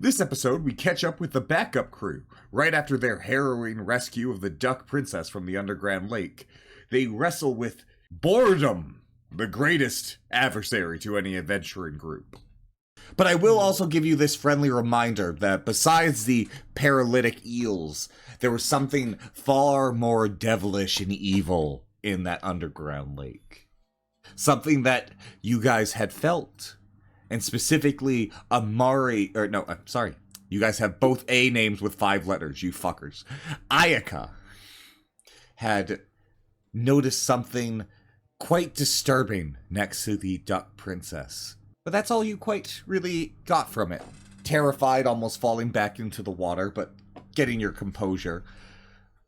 This episode, we catch up with the backup crew, right after their harrowing rescue of the Duck Princess from the underground lake. They wrestle with boredom, the greatest adversary to any adventuring group. But I will also give you this friendly reminder that besides the paralytic eels, there was something far more devilish and evil in that underground lake. Something that you guys had felt. And specifically, you guys have both A names with 5 letters, you fuckers. Ayaka had noticed something quite disturbing next to the Duck Princess. But that's all you quite really got from it. Terrified, almost falling back into the water, but getting your composure.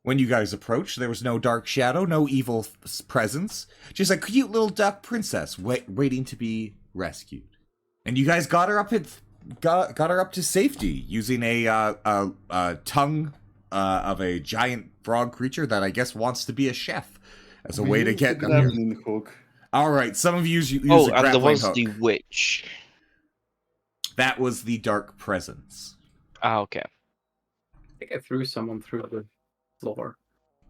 When you guys approached, there was no dark shadow, no evil presence. Just a cute little Duck Princess waiting to be rescued. And you guys got her up to safety using a tongue of a giant frog creature that I guess wants to be a chef as a way to get. All right, some of you use a grappling hook. Oh, and there was the witch. That was the dark presence. Ah, okay. I think I threw someone through the floor.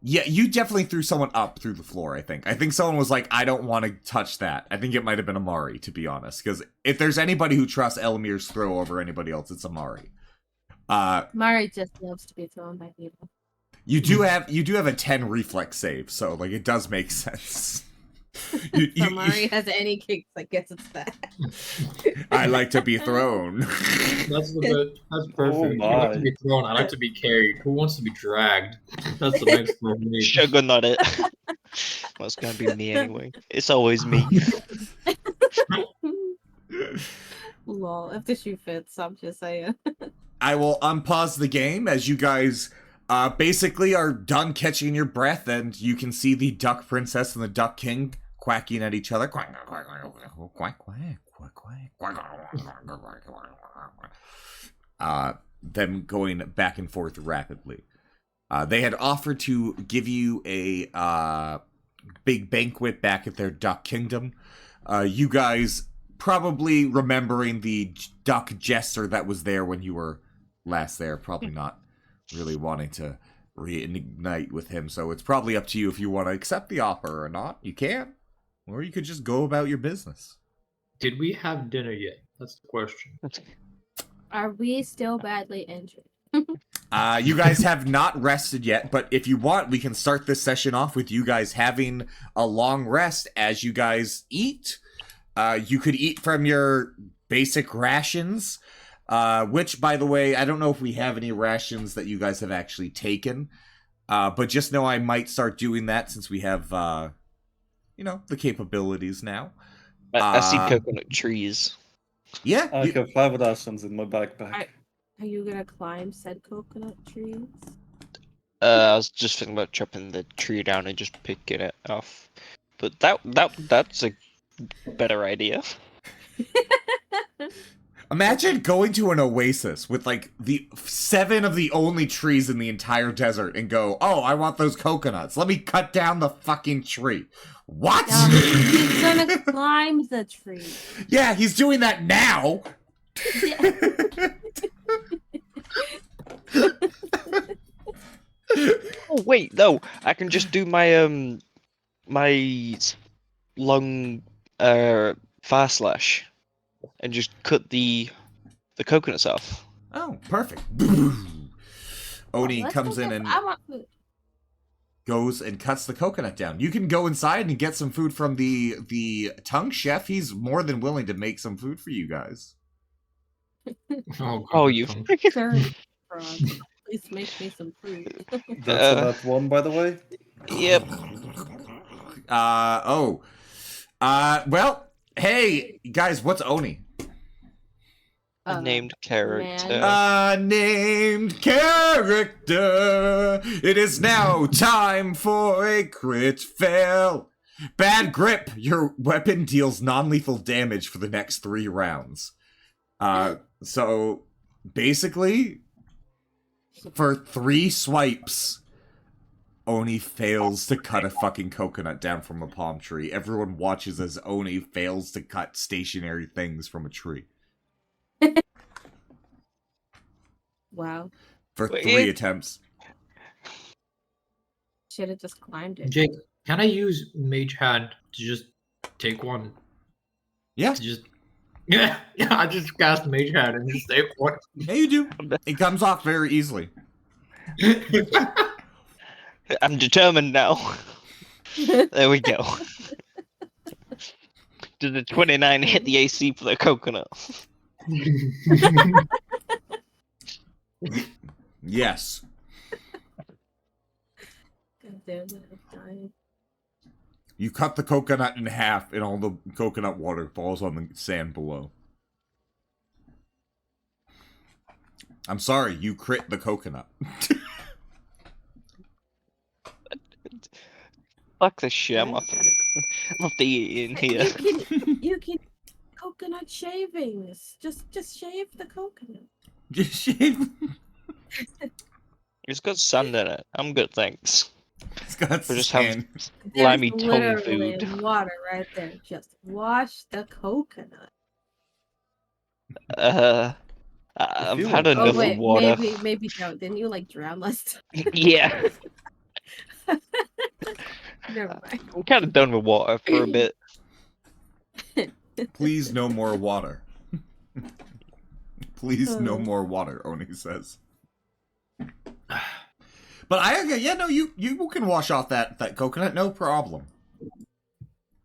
Yeah, you definitely threw someone up through the floor, I think. I think someone was like, I don't want to touch that. I think it might have been Amari, to be honest. Because if there's anybody who trusts Elmir's throw over anybody else, it's Amari. Amari just loves to be thrown by people. You do have a 10 reflex save, so like it does make sense. Amari has any kicks, I guess it's that. I like to be thrown. That's perfect. I like to be thrown. I like to be carried. Who wants to be dragged? That's the next one for me. Sugar not it. Well, it's gonna be me anyway. It's always me. Lol, if the shoe fits, I'm just saying. I will unpause the game as you guys basically are done catching your breath, and you can see the Duck Princess and the Duck King quacking at each other. Quack, quack, quack, quack, quack. Them going back and forth rapidly. They had offered to give you a big banquet back at their Duck Kingdom. You guys probably remembering the Duck Jester that was there when you were last there. Probably not really wanting to reignite with him, so it's probably up to you if you want to accept the offer or not. You can, or you could just go about your business. Did we have dinner yet? That's the question. Are we still badly injured? You guys have not rested yet, but if you want, we can start this session off with you guys having a long rest as you guys eat. You could eat from your basic rations, which, by the way, I don't know if we have any rations that you guys have actually taken, but just know I might start doing that since we have, the capabilities now. I see coconut trees. Yeah. I have 5 rations in my backpack. Are you gonna climb said coconut trees? I was just thinking about chopping the tree down and just picking it off, but that's a better idea. Imagine going to an oasis with like the 7 of the only trees in the entire desert and go, oh, I want those coconuts. Let me cut down the fucking tree. What? No, he's gonna climb the tree. Yeah, he's doing that now. Oh wait, no! I can just do my my long fast slash and just cut the coconuts off. Oh, perfect. Oni comes in and I want food. goes and cuts the coconut down. You can go inside and get some food from the tongue chef. He's more than willing to make some food for you guys. Oh, you freaking Sorry, frog. Please make me some food. That's about 1, by the way. Yep. Well, hey, guys, what's Oni? Named character. Named character. It is now time for a crit fail. Bad grip. Your weapon deals non-lethal damage for the next 3 rounds. So basically, for 3 swipes, Oni fails to cut a fucking coconut down from a palm tree. Everyone watches as Oni fails to cut stationary things from a tree. Wow. for Wait, 3 attempts. Should have just climbed it. Jake, can I use Mage Hand to just take one? Yeah, To just yeah, I just cast Mage Hand and just take one. yeah, you do. It comes off very easily. I'm determined now. There we go. Did the 29 hit the AC for the coconut? Yes. God damn it, I'm dying. You cut the coconut in half, and all the coconut water falls on the sand below. I'm sorry, you crit the coconut. Fuck this shit. I'm off the in here. You can coconut shavings. Just shave the coconut. Just shave. It's got sand in it. I'm good, thanks. It's got We just have sand. slimy There's tongue literally food. water right there. Just wash the coconut. I've feel had like- Oh enough wait, of water. maybe don't. Didn't you like drown last time? Yeah, Never mind. I'm kind of done with water for a bit. Please, no more water. Please, no Oh. more water, Oni says. But yeah, no, you can wash off that coconut, no problem.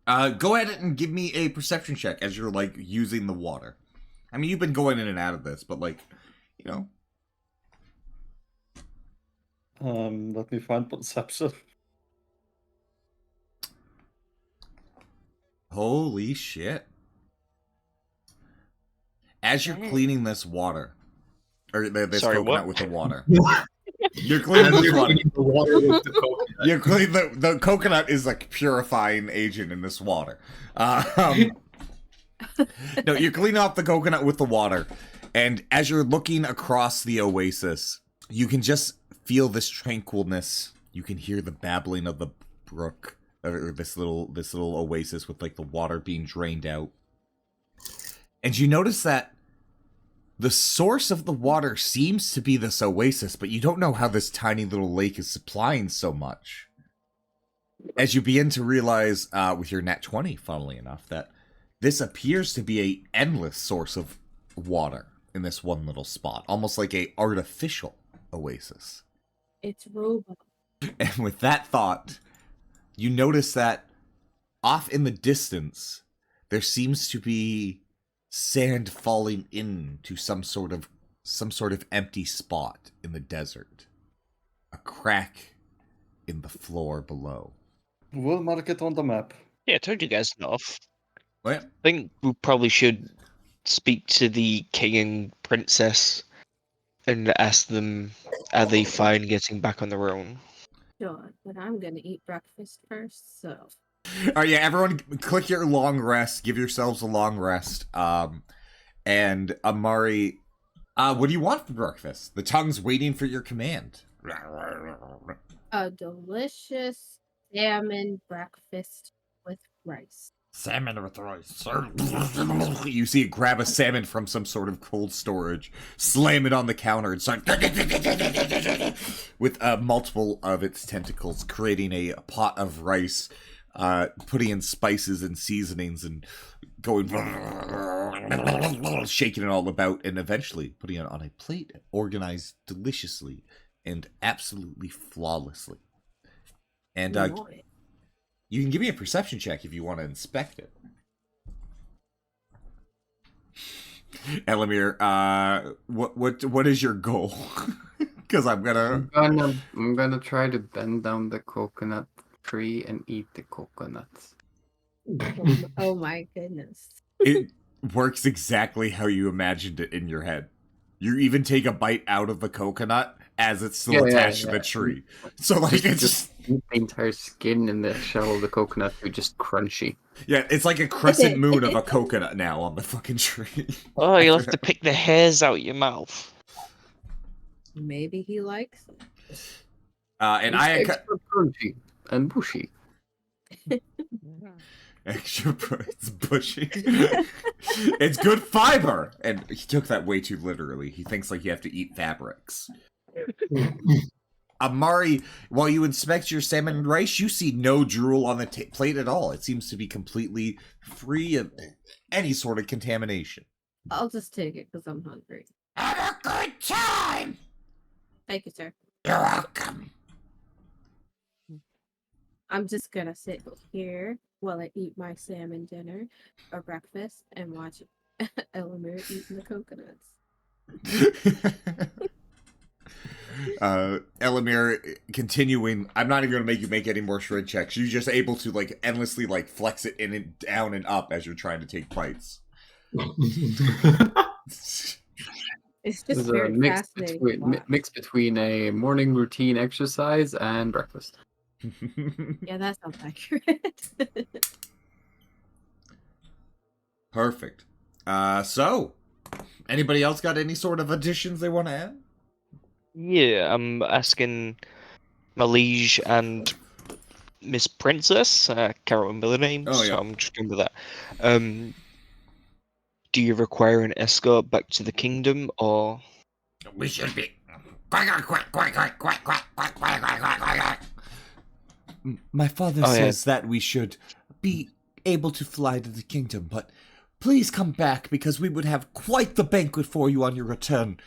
Go ahead and give me a perception check as you're, like, using the water. I mean, you've been going in and out of this, but, like, you know. Let me find perception. Holy shit. As you're Dang. cleaning this water, or this Sorry, coconut what? with the water. You're cleaning And this you're water. cleaning the water with the coconut. You're clean. The coconut is like purifying agent in this water. No, you're cleaning off the coconut with the water, and as you're looking across the oasis, you can just feel this tranquilness. You can hear the babbling of the brook, or this little oasis with like the water being drained out, and you notice that the source of the water seems to be this oasis, but you don't know how this tiny little lake is supplying so much. As you begin to realize, with your nat 20, funnily enough, that this appears to be a endless source of water in this one little spot, almost like a artificial oasis. It's robot. And with that thought, you notice that off in the distance, there seems to be sand falling into some sort of empty spot in the desert. A crack in the floor below. We'll mark it on the map. Yeah, I told you guys enough. What? I think we probably should speak to the king and princess and ask them, are they fine getting back on their own? Sure, but I'm gonna eat breakfast first, so. Alright, yeah, everyone click your long rest. Give yourselves a long rest. And Amari, what do you want for breakfast? The tongue's waiting for your command. A delicious salmon breakfast with rice. Salmon with rice. You see it grab a salmon from some sort of cold storage, slam it on the counter, and start with multiple of its tentacles, creating a pot of rice, putting in spices and seasonings, and going shaking it all about, and eventually putting it on a plate, organized deliciously and absolutely flawlessly. And Nice. you can give me a perception check if you want to inspect it. Elamir, what is your goal? Because I'm gonna try to bend down the coconut tree and eat the coconuts. Oh my goodness. It works exactly how you imagined it in your head. You even take a bite out of the coconut as it's still attached to the tree. So like it's just eat the entire skin and the shell of the coconut to just crunchy. yeah, it's like a crescent moon of a coconut now on the fucking tree. Oh, you'll have to pick the hairs out your mouth. Maybe he likes it. And It's Ayaka, extra crunchy and bushy. It's bushy. It's good fiber. And he took that way too literally. He thinks like you have to eat fabrics. Amari, while you inspect your salmon and rice, you see no drool on the plate at all. It seems to be completely free of any sort of contamination. I'll just take it because I'm hungry. Have a good time! Thank you, sir. You're welcome. I'm just gonna sit here while I eat my salmon dinner or breakfast and watch Elamir eating the coconuts. Elamir continuing. I'm not even going to make you make any more shred checks. You're just able to like endlessly like flex it in and down and up as you're trying to take bites. It's This just is a very mix fascinating. between, mix between a morning routine exercise and breakfast. Yeah, that sounds accurate. Perfect. So, anybody else got any sort of additions they want to add? Yeah, I'm asking my liege and Miss Princess. I can't remember the names, Oh, yeah. so I'm just going with that. Do you require an escort back to the kingdom, or We should be. Quack, quack, quack, quack, quack, quack, quack, quack, quack, quack, quack. My father says that we should be able to fly to the kingdom, but please come back because we would have quite the banquet for you on your return.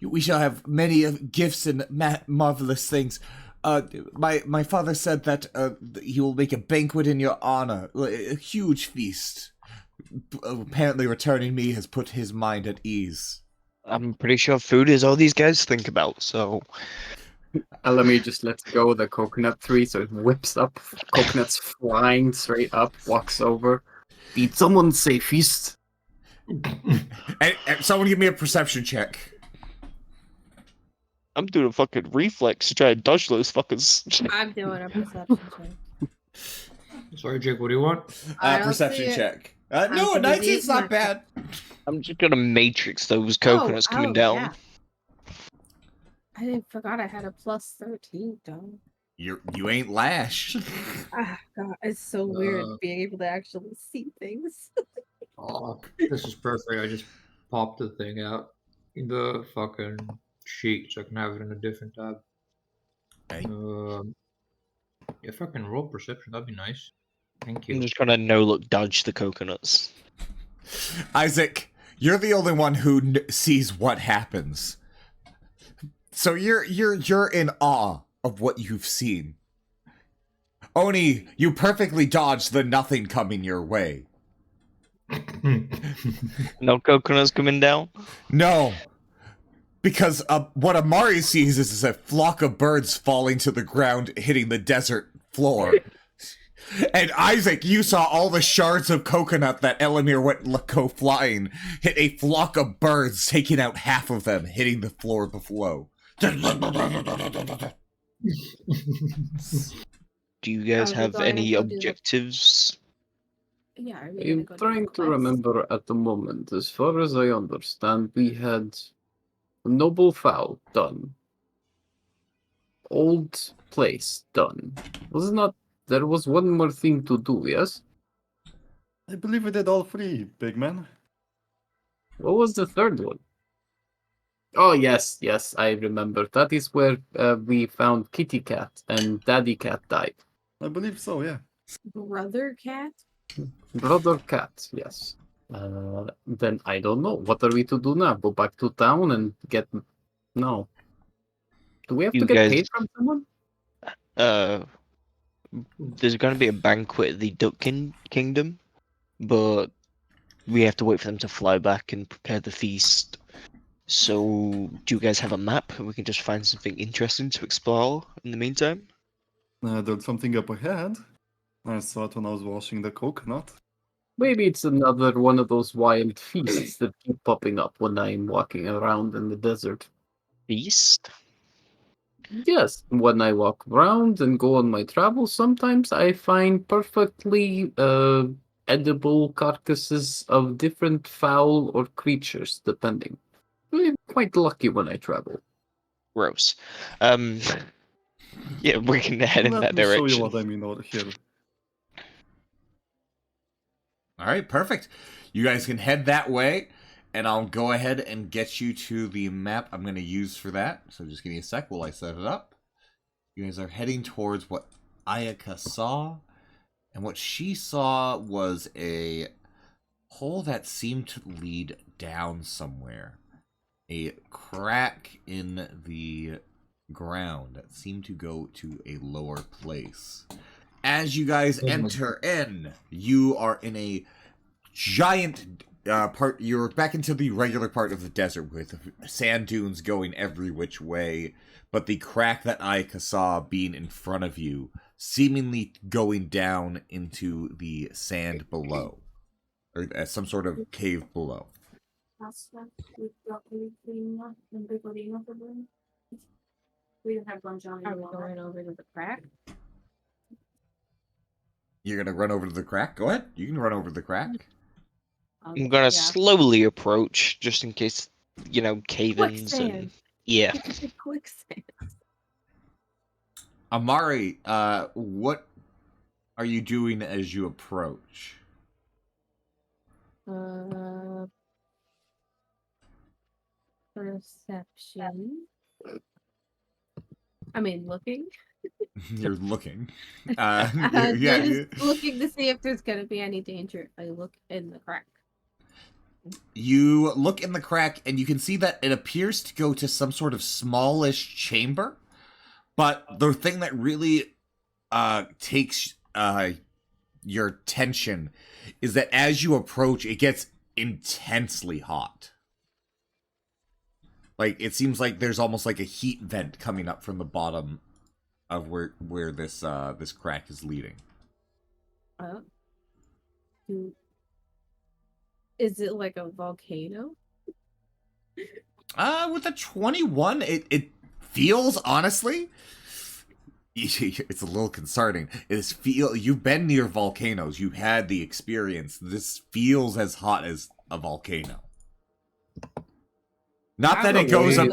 We shall have many gifts and marvelous things. My father said that he will make a banquet in your honor, a huge feast. Apparently, returning me has put his mind at ease. I'm pretty sure food is all these guys think about, so... Elamir just lets go of the coconut tree, so it whips up, coconuts flying straight up, walks over. Did someone say feast? And someone give me a perception check. I'm doing a fucking reflex to try and dodge those fuckers. I'm doing a perception check. Sorry, Jake, what do you want? I don't Perception see it. check. I'm No, a too busy 19's not eating my- bad. I'm just gonna matrix those coconuts coming down. Yeah. I forgot I had a plus 13, though. You ain't Lash. Ah, God, it's so weird Uh, being able to actually see things. Oh, this is perfect. I just popped the thing out. The fucking sheet so I can have it in a different tab. Okay. Yeah, fucking roll perception. That'd be nice. Thank I'm you. just gonna no-look dodge the coconuts. Isaac, you're the only one who sees what happens. So you're in awe of what you've seen. Oni, you perfectly dodged the nothing coming your way. No coconuts coming down? No. Because what Amari sees is a flock of birds falling to the ground, hitting the desert floor. And Isaac, you saw all the shards of coconut that Elamir let go flying hit a flock of birds, taking out half of them, hitting the floor below. Do you guys Are we have going any to do the- objectives? Yeah, are we gonna I'm go do trying the to quest? remember at the moment. As far as I understand, we had noble fowl done. Old place done. Was it not? There was one more thing to do, yes? I believe we did all three, big man. What was the third one? Oh, yes, I remember. That is where we found Kitty Cat and Daddy Cat died. I believe so, yeah. Brother cat? Brother Cat, yes. Then I don't know. What are we to do now? Go back to town and get... No. Do we have You to get guys- paid from someone? There's gonna be a banquet at the Duck Kingdom, but we have to wait for them to fly back and prepare the feast. So, do you guys have a map? We can just find something interesting to explore in the meantime? There's something up ahead. I saw it when I was washing the coconut. Maybe it's another one of those wild feasts that keep popping up when I'm walking around in the desert. Feast? Yes, when I walk around and go on my travels, sometimes I find perfectly edible carcasses of different fowl or creatures, depending. I'm quite lucky when I travel. Gross. Yeah, we can head in Let that me show you direction. what I mean over here. All right, perfect. You guys can head that way, and I'll go ahead and get you to the map I'm going to use for that. So just give me a sec while I set it up. You guys are heading towards what Ayaka saw, and what she saw was a hole that seemed to lead down somewhere. A crack in the ground that seemed to go to a lower place. As you guys enter in, you are in a giant part. You're back into the regular part of the desert with sand dunes going every which way, but the crack that Ayaka saw being in front of you, seemingly going down into the sand below, or some sort of cave below. We don't have lunch on. Are we going over to the crack? You're gonna run over to the crack? Go ahead. You can run over to the crack. I'm gonna slowly approach, just in case, cave-ins and Quicksand. yeah. Quicksand. Amari, what are you doing as you approach? Perception. I mean, looking. You're looking. They're yeah. just looking to see if there's gonna be any danger if I look in the crack. You look in the crack, and you can see that it appears to go to some sort of smallish chamber. But the thing that really takes your attention is that as you approach, it gets intensely hot. Like, it seems like there's almost like a heat vent coming up from the bottom of where this this crack is leading. Is it like a volcano? With a 21, it feels, honestly, it's a little concerning. You've been near volcanoes. You've had the experience. This feels as hot as a volcano. Not that it goes up.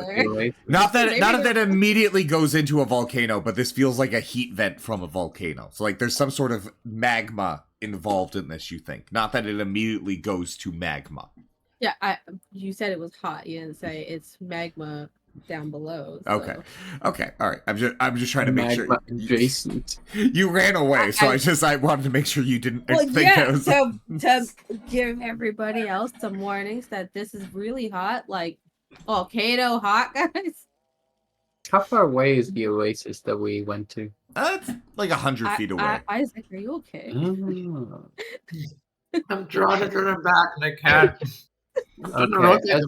Not that it immediately goes into a volcano, but this feels like a heat vent from a volcano. So like there's some sort of magma involved in this, you think. Not that it immediately goes to magma. Yeah, you said it was hot. You didn't say it's magma down below. So. Okay, all right. I'm just trying to make sure. Adjacent. You ran away, so I wanted to make sure you didn't think it was. to give everybody else some warnings that this is really hot, like volcano hot, guys. How far away is the oasis that we went to? It's like 100 feet away. Isaac, are you okay? Oh. I'm trying to turn it back and I can't. Okay,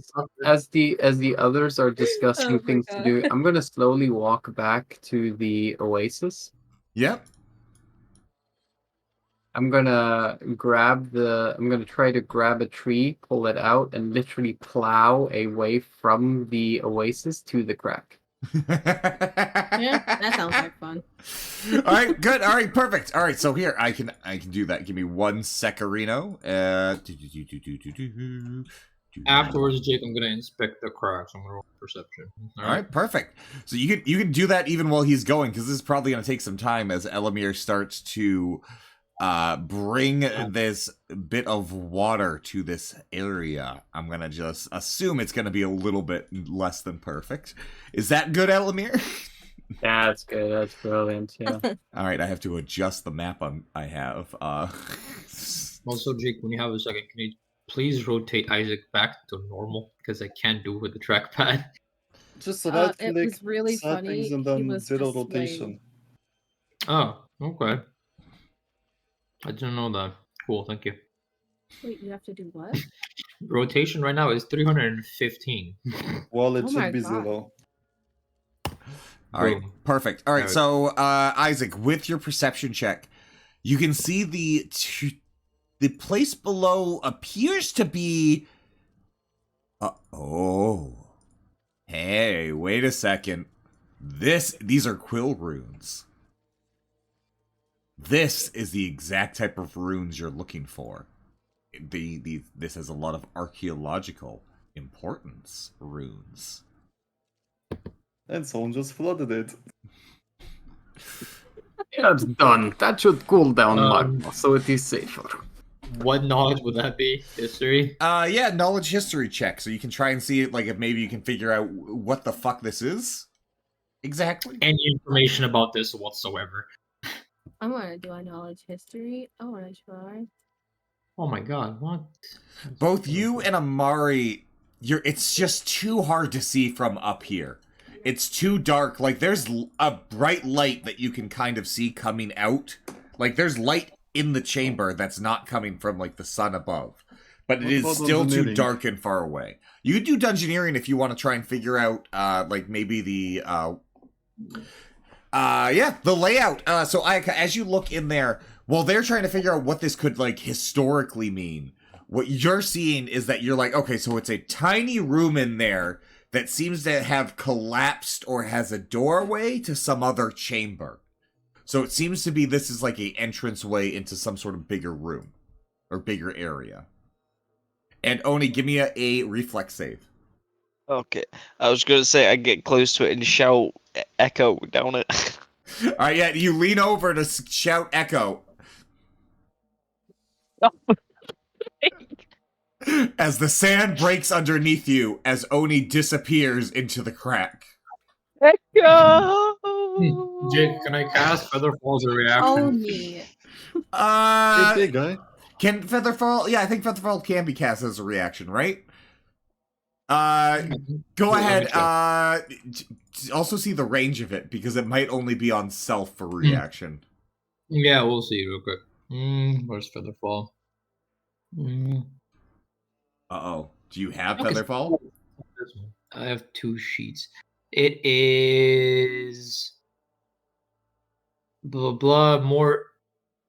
as the others are discussing things to do, I'm gonna slowly walk back to the oasis. Yep. I'm gonna try to grab a tree, pull it out, and literally plow a way from the oasis to the crack. Yeah, that sounds like fun. All right, good. All right, perfect. All right, so here I can do that. Give me 1 secarino. Afterwards, Jake, I'm gonna inspect the cracks. I'm gonna roll perception. All right, perfect. So you can do that even while he's going, because this is probably gonna take some time as Elamir starts to bring this bit of water to this area. I'm gonna just assume it's gonna be a little bit less than perfect. Is that good, Elamir? Yeah, that's good. That's brilliant. Yeah. All right, I have to adjust the map I have. Also, Jake, when you have a second, can you please rotate Isaac back to normal, because I can't do it with the trackpad. Just right It click, was really funny. settings, and He then was zero just rotation. Oh, okay. I didn't know that. Cool, thank you. Wait, you have to do what? Rotation right now is 315. Well, it Oh my should be God. 0. All right, Boom. perfect. All right, All right. so Isaac, with your perception check, you can see the place below appears to be. Oh, hey, wait a second. These are quill runes. This is the exact type of runes you're looking for. This has a lot of archaeological importance. Runes. And someone just flooded it. Yeah, it's done. That should cool down Um, magma, so it is safer. What knowledge would that be? History? Yeah, knowledge history check. So you can try and see it, like, if maybe you can figure out what the fuck this is. Exactly. Any information about this whatsoever? I want to do a knowledge history. I want to try. Oh my god, what? Both you and Amari, it's just too hard to see from up here. It's too dark. Like, there's a bright light that you can kind of see coming out. Like, there's light in the chamber that's not coming from, like, the sun above. But it is still too dark and far away. You could do dungeoneering if you want to try and figure out, like, maybe the, the layout. So, Ayaka, as you look in there, while they're trying to figure out what this could, like, historically mean, what you're seeing is that you're like, okay, so it's a tiny room in there that seems to have collapsed or has a doorway to some other chamber. So it seems to be this is like a entranceway into some sort of bigger room or bigger area. And Oni, give me a reflex save. Okay, I was gonna say I get close to it and shout echo down it. All right, yeah, you lean over to shout echo. As the sand breaks underneath you, as Oni disappears into the crack. Echo! Jake, can I cast Featherfall as a reaction? Only. Hey, big guy. Can Featherfall? Yeah, I think Featherfall can be cast as a reaction, right? Go ahead. Also see the range of it, because it might only be on self for reaction. Yeah, we'll see real quick. Where's Featherfall? Uh-oh. Do you have Okay. Featherfall? I have 2 sheets. It is blah blah more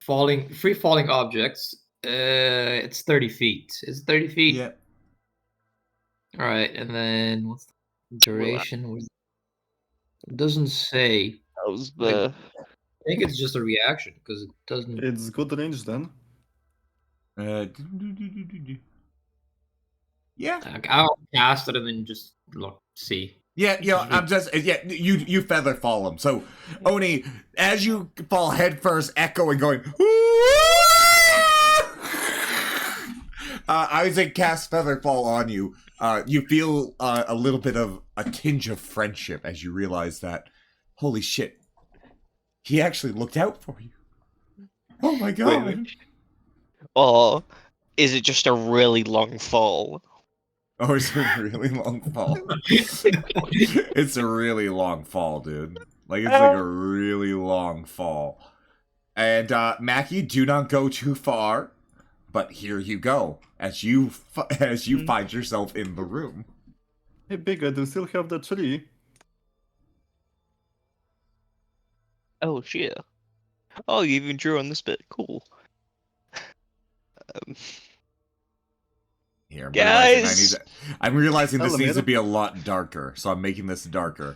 free falling objects. It's 30 feet. It's 30 feet. Yeah. All right, and then what's the duration? It doesn't say. That was the. I think it's just a reaction because it doesn't. It's good range then. Yeah. I'll cast it and then just see. Yeah, I'm just you feather fall him. So Oni, as you fall headfirst, echoing, going. I would say cast Featherfall on you. You feel a little bit of a tinge of friendship as you realize that, holy shit, he actually looked out for you. Oh my god. Wait. Or is it just a really long fall? Oh, it's a really long fall. It's a really long fall, dude. Like, it's like a really long fall. And, Mackie, do not go too far. But here you go, as you find yourself in the room. Hey, big guy, do you still have the tree? Oh shit! Oh, you even drew on this bit. Cool. Here, Guys! I'm realizing this needs Elevator. to be a lot darker, so I'm making this darker.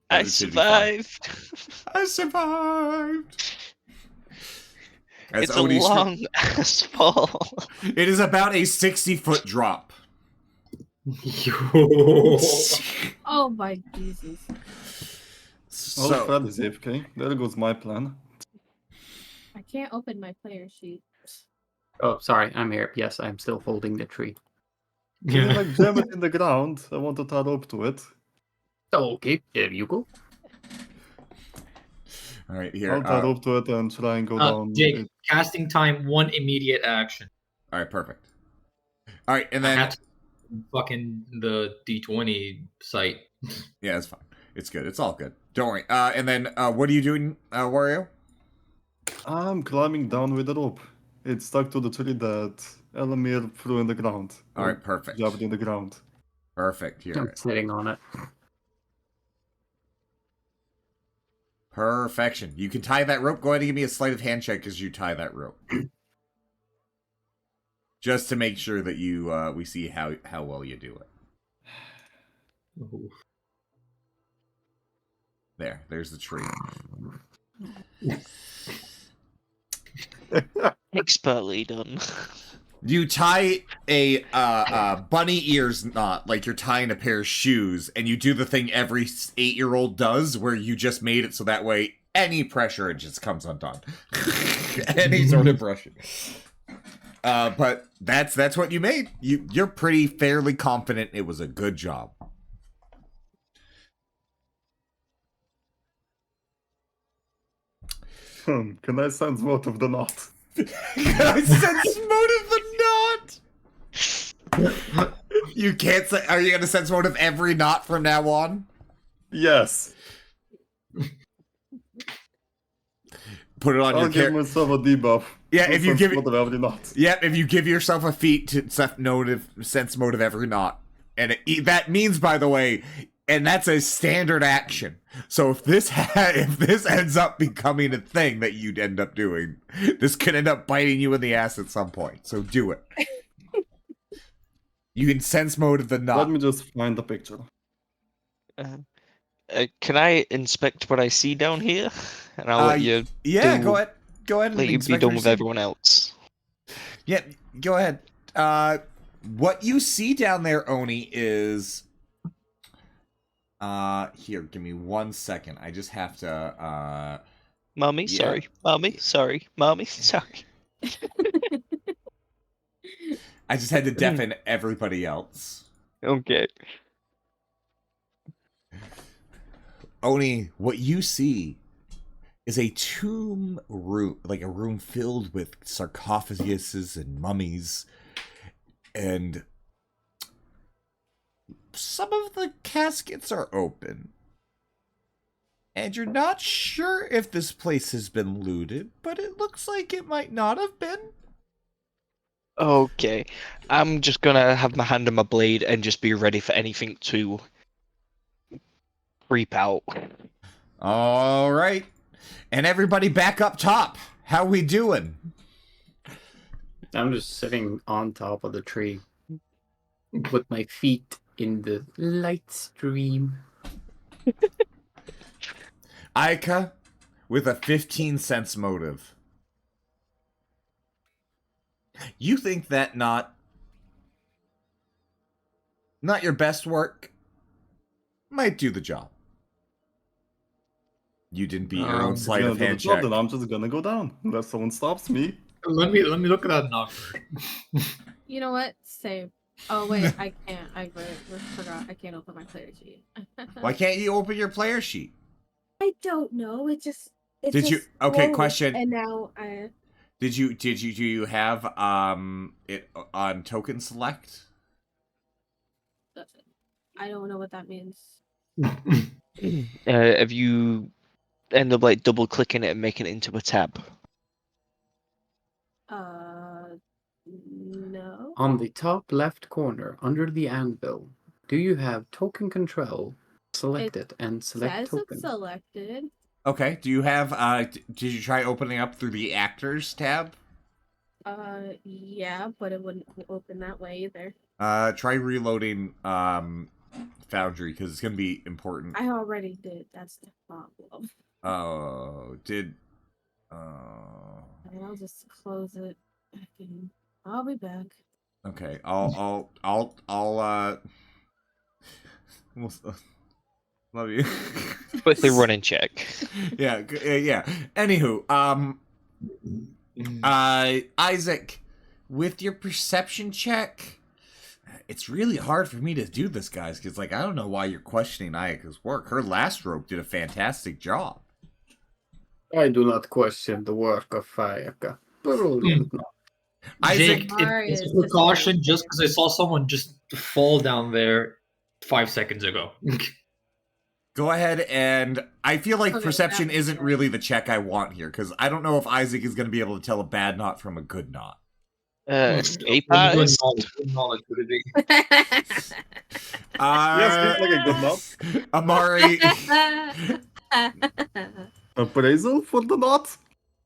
I It should be fine. survived. I survived. As It's a Odie long ass fall. It is about a 60-foot drop. Oh my Jesus. Oh, So, Fred is AFK. There goes my plan. I can't open my player sheet. Oh, sorry, I'm here. Yes, I'm still holding the tree. Can you like jam it in the ground? I want to tie rope to it. Oh, okay, there you go. all right, here. I'll tie All rope to it and try and go down. Jake, casting time 1 immediate action. right, perfect. All right, and I then had to fucking the D20 site. yeah, it's fine. It's good. It's all good. Don't worry. And then what are you doing, Wario? I'm climbing down with the rope. It's stuck to the tree that Elamir threw in the ground. All right, perfect. Jabbed in the ground. Perfect. Here. I'm sitting on it. Perfection. You can tie that rope. Go ahead and give me a sleight of hand check as you tie that rope. Just to make sure that you we see how well you do it. There's the tree. Expertly done. You tie a bunny ears knot like you're tying a pair of shoes, and you do the thing every 8-year-old does, where you just made it so that way any pressure it just comes undone. Any sort of pressure. But that's what you made. You're pretty fairly confident it was a good job. Can I sense motive the knot? I sense motive the knot. You can't say. Are you gonna sense motive every knot from now on? Yes. Put it on I'll your give character. myself a debuff. Yeah, if you give motive every knot. Yep, if you give yourself a feat to sense motive every knot, and that means, by the way, and that's a standard action. So if this ends up becoming a thing that you'd end up doing, this could end up biting you in the ass at some point. So do it. You can sense motive the knot. Let me just find the picture. Can I inspect what I see down here? And I'll let you. Yeah, do- go ahead. Go ahead. And Let you be inspect done what with you see. everyone else. Yeah, go ahead. What you see down there, Oni, is here, give me 1 second. I just have to Mommy, Yeah. sorry. Mommy, sorry. Mommy, sorry. I just had to deafen everybody else. Okay. Oni, what you see is a tomb room, like a room filled with sarcophaguses and mummies, and some of the caskets are open. And you're not sure if this place has been looted, but it looks like it might not have been. Okay. I'm just gonna have my hand on my blade and just be ready for anything to creep out. All right. And everybody back up top. How we doing? I'm just sitting on top of the tree with my feet in the light stream. Aika, with a 15 cents motive. You think that not your best work might do the job. You didn't beat your own sleight of hand check. Then I'm just gonna go down unless someone stops me. Let me look at that knock. You know what? Save. Oh wait, I can't. I forgot. I can't open my player sheet. Why can't you open your player sheet? I don't know. It just. Did you? Okay, closed, question. And now I. Do you have it on token select? I don't know what that means. If you end up like double clicking it and making it into a tab. No. On the top left corner, under the anvil, do you have token control? Select it and select Says token. it's selected. Okay. Do you have? Did you try opening up through the actors tab? Yeah, but it wouldn't open that way either. Try reloading Foundry because it's gonna be important. I already did. That's the problem. Oh, did. And I'll just close it. I'll be back. Okay. I'll love you. Quickly run and check. Yeah. Yeah. Anywho, Isaac, with your perception check, it's really hard for me to do this, guys, because like I don't know why you're questioning Ayaka's work. Her last rope did a fantastic job. I do not question the work of Ayaka. Brilliant. Isaac, Jake, Mari it's is a precaution just- just because I saw someone just fall down there 5 seconds ago. go ahead, and I feel like Okay, perception that's isn't fair. really the check I want here, because I don't know if Isaac is going to be able to tell a bad knot from a good knot. Escape Let me do a artist? knowledge, would it be? Yes, it's like a good knot. Amari. Appraisal for the knot?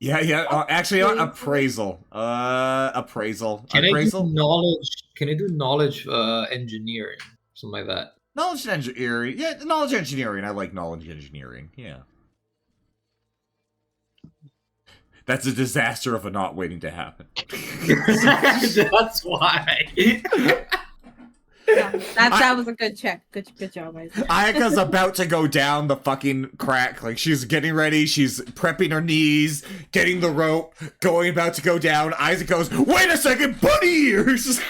Yeah. Actually, appraisal. Appraisal. Can Appraisal. Can I do knowledge engineering? Something like that. Knowledge engineering. Yeah, knowledge engineering. I like knowledge engineering. Yeah. That's a disaster of a knot waiting to happen. That's why. That was a good check. Good job, guys. Ayaka's about to go down the fucking crack. Like, she's getting ready. She's prepping her knees, getting the rope, about to go down. Isaac goes, wait a second, bunny ears!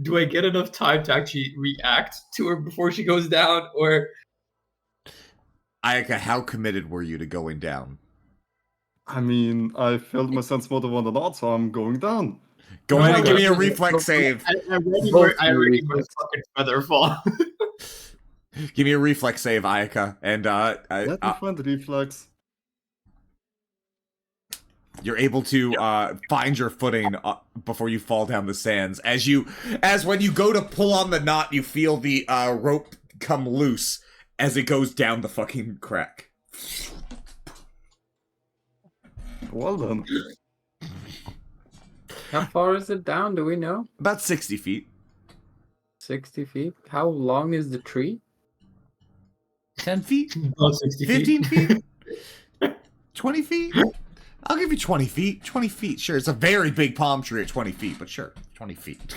Do I get enough time to actually react to her before she goes down, or... Ayaka, how committed were you to going down? I mean, I filled my sense motive on a lot, so I'm going down. Go ahead and give me a reflex save. I already want to fucking feather fall. Give me a reflex save, Ayaka. And Let me find the reflex. you're able to find your footing before you fall down the sands. As when you go to pull on the knot, you feel the rope come loose as it goes down the fucking crack. Well done. How far is it down? Do we know? About 60 feet. 60 feet. How long is the tree? 10 feet? About 60 15 feet. feet? 20 feet? I'll give you 20 feet. 20 feet, sure. It's a very big palm tree at 20 feet, but sure. 20 feet.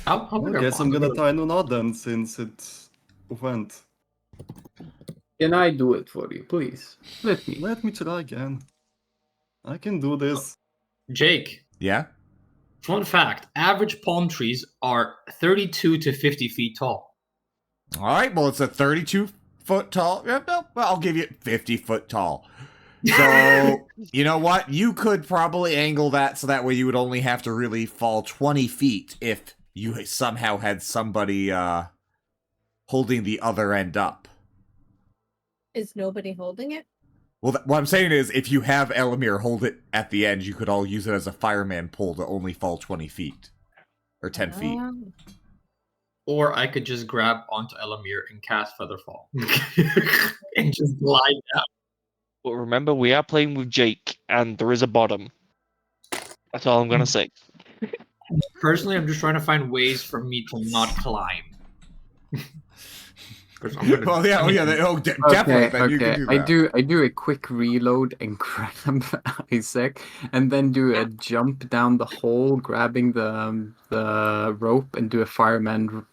How I big are guess I'm palms? gonna tie a knot then, since it went. Can I do it for you, please? Let me. Let me try again. I can do this. Jake, Yeah? fun fact, average palm trees are 32 to 50 feet tall. All right, well, it's a 32-foot tall. Yeah, no, well, I'll give you 50-foot tall. So, you know what? You could probably angle that so that way you would only have to really fall 20 feet if you somehow had somebody holding the other end up. Is nobody holding it? Well, what I'm saying is, if you have Elamir hold it at the end, you could all use it as a fireman pole to only fall 20 feet. Or 10 feet. Or I could just grab onto Elamir and cast Featherfall. And just glide down. But remember, we are playing with Jake, and there is a bottom. That's all I'm gonna say. Personally, I'm just trying to find ways for me to not climb. 'Cause I'm gonna- Well, yeah, definitely. Then you can do that. I do a quick reload and grab Isaac, and then do a jump down the hole, grabbing the rope, and do a fireman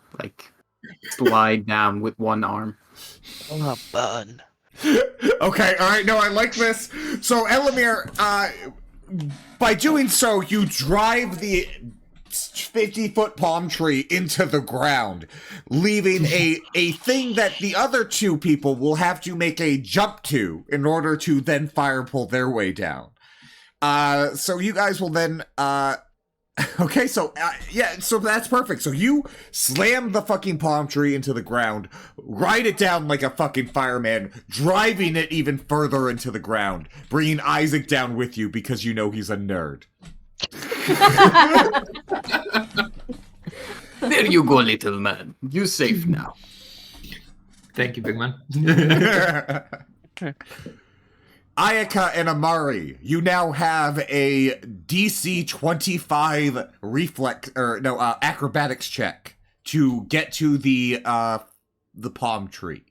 slide down with one arm. Oh, burn. Okay, alright, no, I like this. So, Elamir, by doing so, you drive the 50-foot palm tree into the ground, leaving a thing that the other two people will have to make a jump to in order to then fire pull their way down. So you guys will then, okay, so, yeah, so that's perfect. So you slam the fucking palm tree into the ground, ride it down like a fucking fireman, driving it even further into the ground, bringing Isaac down with you because you know he's a nerd. There you go, little man. You safe now. Thank you, big man. Ayaka and Amari, you now have a DC 25 acrobatics check to get to the palm tree.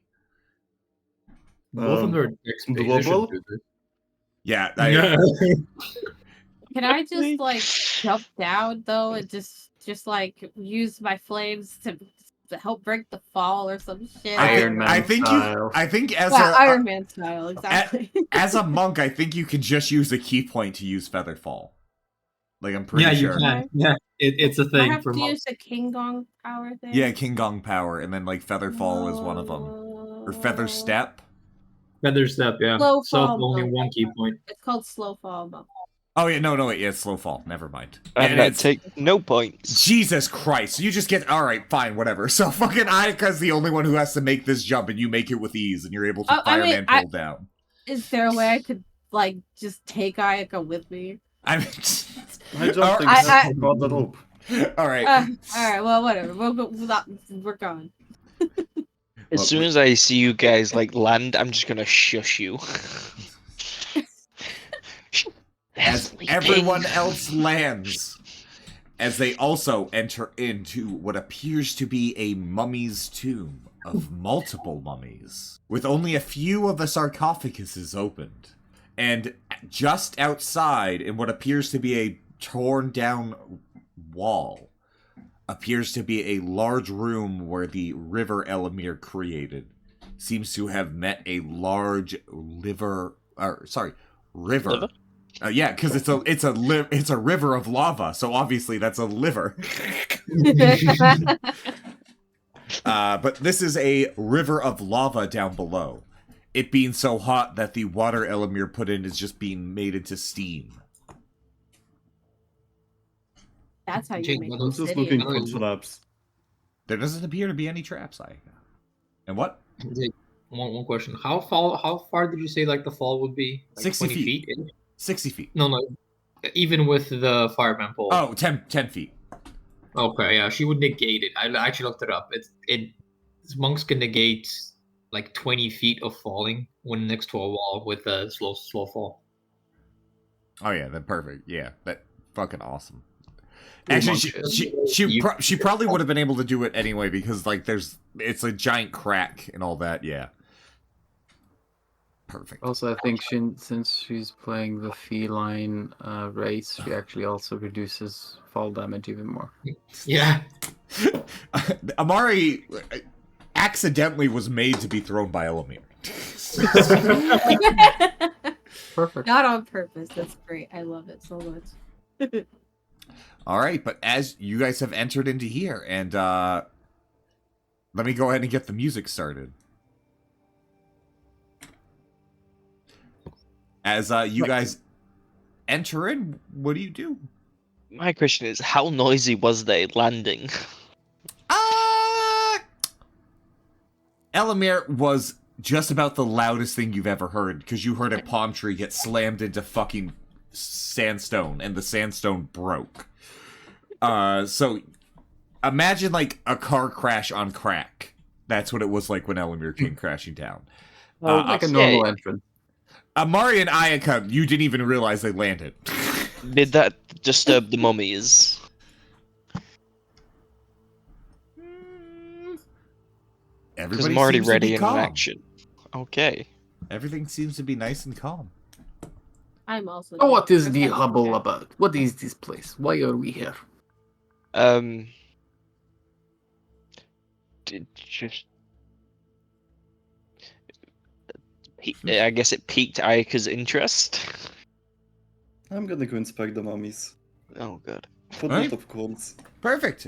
Both of them are global? Yeah, Can I just jump down though and just use my flames to help break the fall or some shit? Iron Man I think style. Iron Man style, exactly. As a monk, I think you can just use a key point to use Featherfall. Like, I'm pretty sure. You can. Yeah, it's a I thing have for to monks. use the King Gong power thing. Yeah, King Gong power, and then Featherfall is one of them, or Feather Step. Feather Step, yeah. Slow So fall, only no. one key point. It's called slow fall. But... Oh yeah, no, it's slow fall. Never mind. And that take no points. Jesus Christ! You just get alright, fine, whatever. So fucking Ayaka's the only one who has to make this jump, and you make it with ease, and you're able to fireman pull down. Is there a way I could just take Ayaka with me? I mean, I don't think I got the rope. All right. All right. Well, whatever. We're gone. As soon as I see you guys land, I'm just gonna shush you. As everyone else lands, as they also enter into what appears to be a mummy's tomb of multiple mummies, with only a few of the sarcophaguses opened. And just outside, in what appears to be a torn down wall appears to be a large room where the river Elamir created seems to have met a large river. Liver? Yeah, because it's a river of lava, so obviously that's a liver. But this is a river of lava down below. It being so hot that the water Elamir put in is just being made into steam. That's how you Jake, make I'm I'm just obsidian. looking for traps. There doesn't appear to be any traps, And what? Jake, one question. How far did you say like the fall would be? Like 60 20 feet. feet? 60 feet. No. Even with the fireman pole. Oh, 10 feet. Okay, yeah, she would negate it. I actually looked it up. Monks can negate like 20 feet of falling when next to a wall with a slow fall. Oh yeah, then perfect. Yeah, that fucking awesome. Cool Actually, monk she probably would have been able to do it anyway because like it's a giant crack and all that. Yeah. Perfect. Also, I think since she's playing the feline race, she actually also reduces fall damage even more. Yeah. Amari accidentally was made to be thrown by Elamir. Perfect. Not on purpose. That's great. I love it so much. All right, but as you guys have entered into here, and let me go ahead and get the music started. As you guys enter in, what do you do? My question is, how noisy was they landing? Elamir was just about the loudest thing you've ever heard, because you heard a palm tree get slammed into fucking sandstone, and the sandstone broke. So imagine like a car crash on crack. That's what it was like when Elamir came crashing down. Like a normal entrance. Amari and Ayaka, you didn't even realize they landed. Did that disturb the mummies? Because Everybody I'm already seems to ready be and in calm. action. Okay. Everything seems to be nice and calm. I'm also. Oh, what is the I'm hubble okay. about? What is this place? Why are we here? Just. I guess it piqued Ayaka's interest. I'm gonna go inspect the mummies. Oh, good. For Right. both of course. Perfect.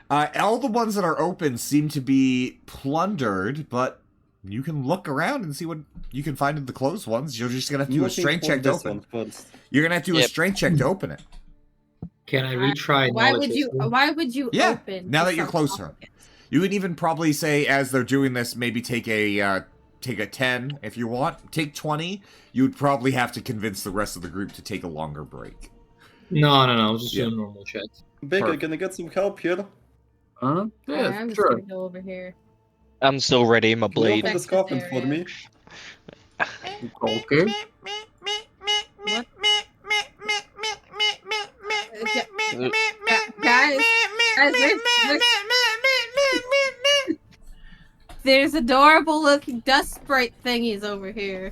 All the ones that are open seem to be plundered, but you can look around and see what you can find in the closed ones. You're just gonna have to do a Looking strength for check to this open. one first. You're gonna have to do a Yep. strength check to open it. Can I retry? Why knowledge would you? history? Why would you Yeah, open? now to that you're something closer. complicated? You would even probably say, as they're doing this, maybe take a 10 if you want. Take 20. You would probably have to convince the rest of the group to take a longer break. No. I was just Yeah. doing normal checks. Baker, Perfect. can I get some help here? Huh? Alright, Yeah, I'm just sure. gonna go over here. I'm still ready in my Can you blade. open the Check this scarpin for area. me? Okay. Guys, there's adorable looking dust sprite thingies over here.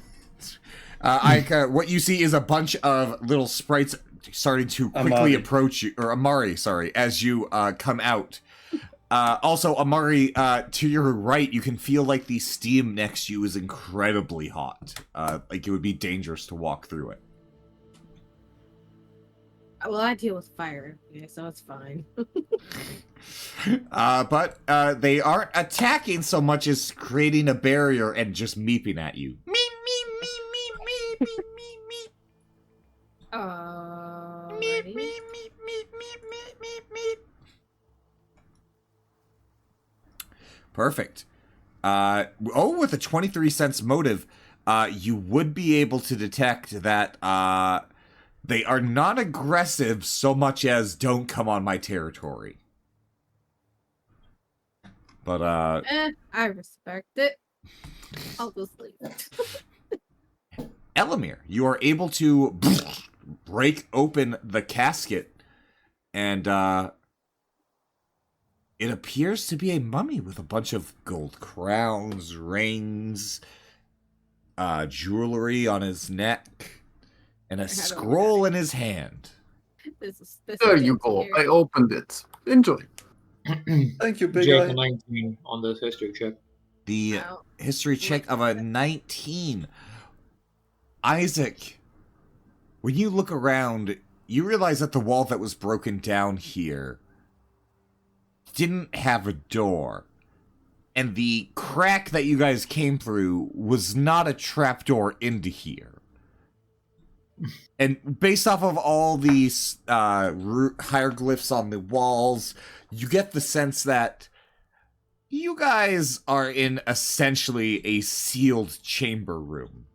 What you see is a bunch of little sprites starting to quickly Amari. approach you, or Amari, sorry, as you come out. Also, Amari, to your right, you can feel like the steam next to you is incredibly hot. Like it would be dangerous to walk through it. Well, I deal with fire, yeah, so it's fine. But they aren't attacking so much as creating a barrier and just meeping at you. Alrighty. Perfect. With a 23 cents motive, you would be able to detect that they are not aggressive so much as don't come on my territory. But I respect it. I'll just leave it. Elamir, you are able to break open the casket, and it appears to be a mummy with a bunch of gold crowns, rings, jewelry on his neck, and a scroll in his hand. There's a There specific you go. here. I opened it. Enjoy. Thank you, big Jake, guy. a 19 on the history check. The Wow. history check of a 19. Isaac, when you look around, you realize that the wall that was broken down here didn't have a door. And the crack that you guys came through was not a trapdoor into here. And based off of all these hieroglyphs on the walls, you get the sense that you guys are in essentially a sealed chamber room.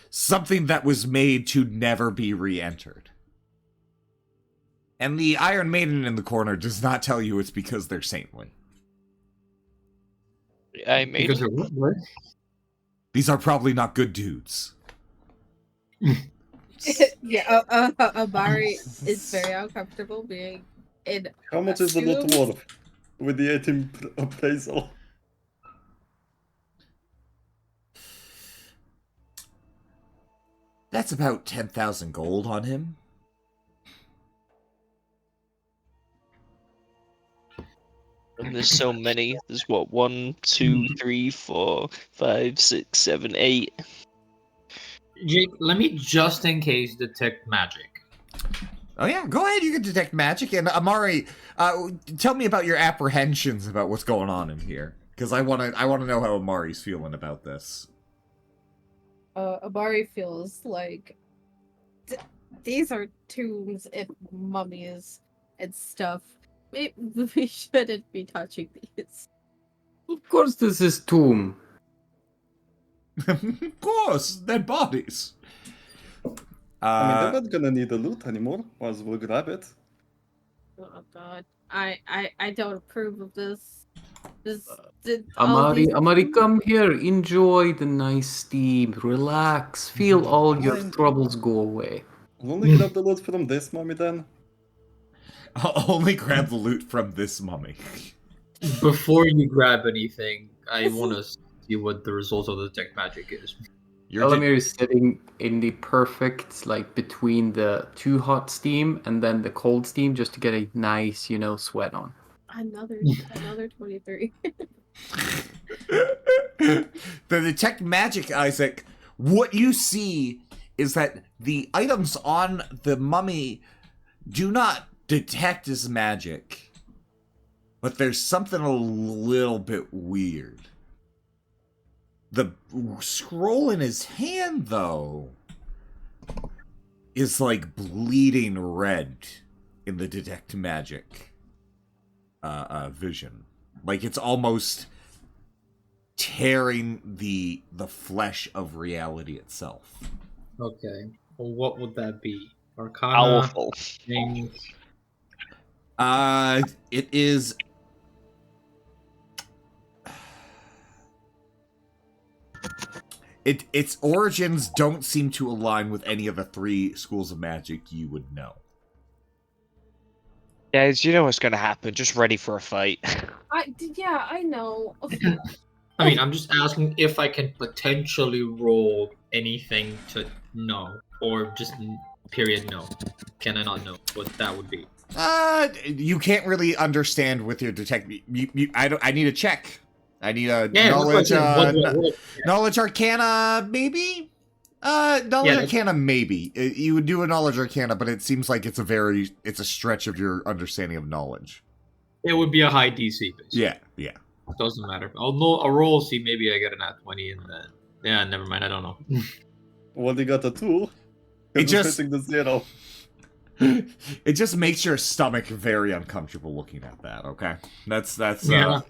Something that was made to never be re-entered. And the Iron Maiden in the corner does not tell you it's because they're saintly. I made Because it. of what? These are probably not good dudes. Yeah, Amari is very uncomfortable being in. How much is the loot assumed- worth with the 18 appraisal? That's about 10,000 gold on him. And there's so many. There's what, 1, 2, 3, 4, 5, 6, 7, 8. Jake, let me just in case detect magic. Oh yeah, go ahead, you can detect magic. And Amari, tell me about your apprehensions about what's going on in here. Because I wanna know how Amari's feeling about this. Amari feels like these are tombs and mummies and stuff. Maybe we shouldn't be touching these. Of course, this is tomb. Of course, dead bodies. I mean, they're not gonna need the loot anymore. Might as well grab it. Oh God, I don't approve of this. Amari, come here. Enjoy the nice steam. Relax. Feel all your Fine. troubles go away. I'll only grab the loot from this mummy then. I'll only grab the loot from this mummy. Before you grab anything, I want to see what the results of the detect magic is. Elamir is sitting in the perfect, like, between the too hot steam and then the cold steam just to get a nice, sweat on. Another 23. The detect magic, Isaac, what you see is that the items on the mummy do not detect as magic. But there's something a little bit weird. The scroll in his hand, though, is like bleeding red in the detect magic vision. Like it's almost tearing the flesh of reality itself. Okay. Well, what would that be? Arcana? Powerful. Thing? It is. Its origins don't seem to align with any of the 3 schools of magic you would know. Guys, you know what's gonna happen. Just ready for a fight. Yeah, I know. I mean, I'm just asking if I can potentially roll anything to know, or just period no. Can I not know what that would be? You can't really understand with your detect. I need a check. I need a Yeah, knowledge. what- Knowledge Arcana, maybe. Knowledge Yeah, Arcana, maybe. You would do a Knowledge Arcana, but it seems like it's a stretch of your understanding of knowledge. It would be a high DC, basically. Yeah. Doesn't matter. I'll roll, see maybe I get an at 20 and then... Yeah, never mind, I don't know. Well, they got a 2. It It's just- hitting the 0. It just makes your stomach very uncomfortable looking at that. Okay, that's yeah.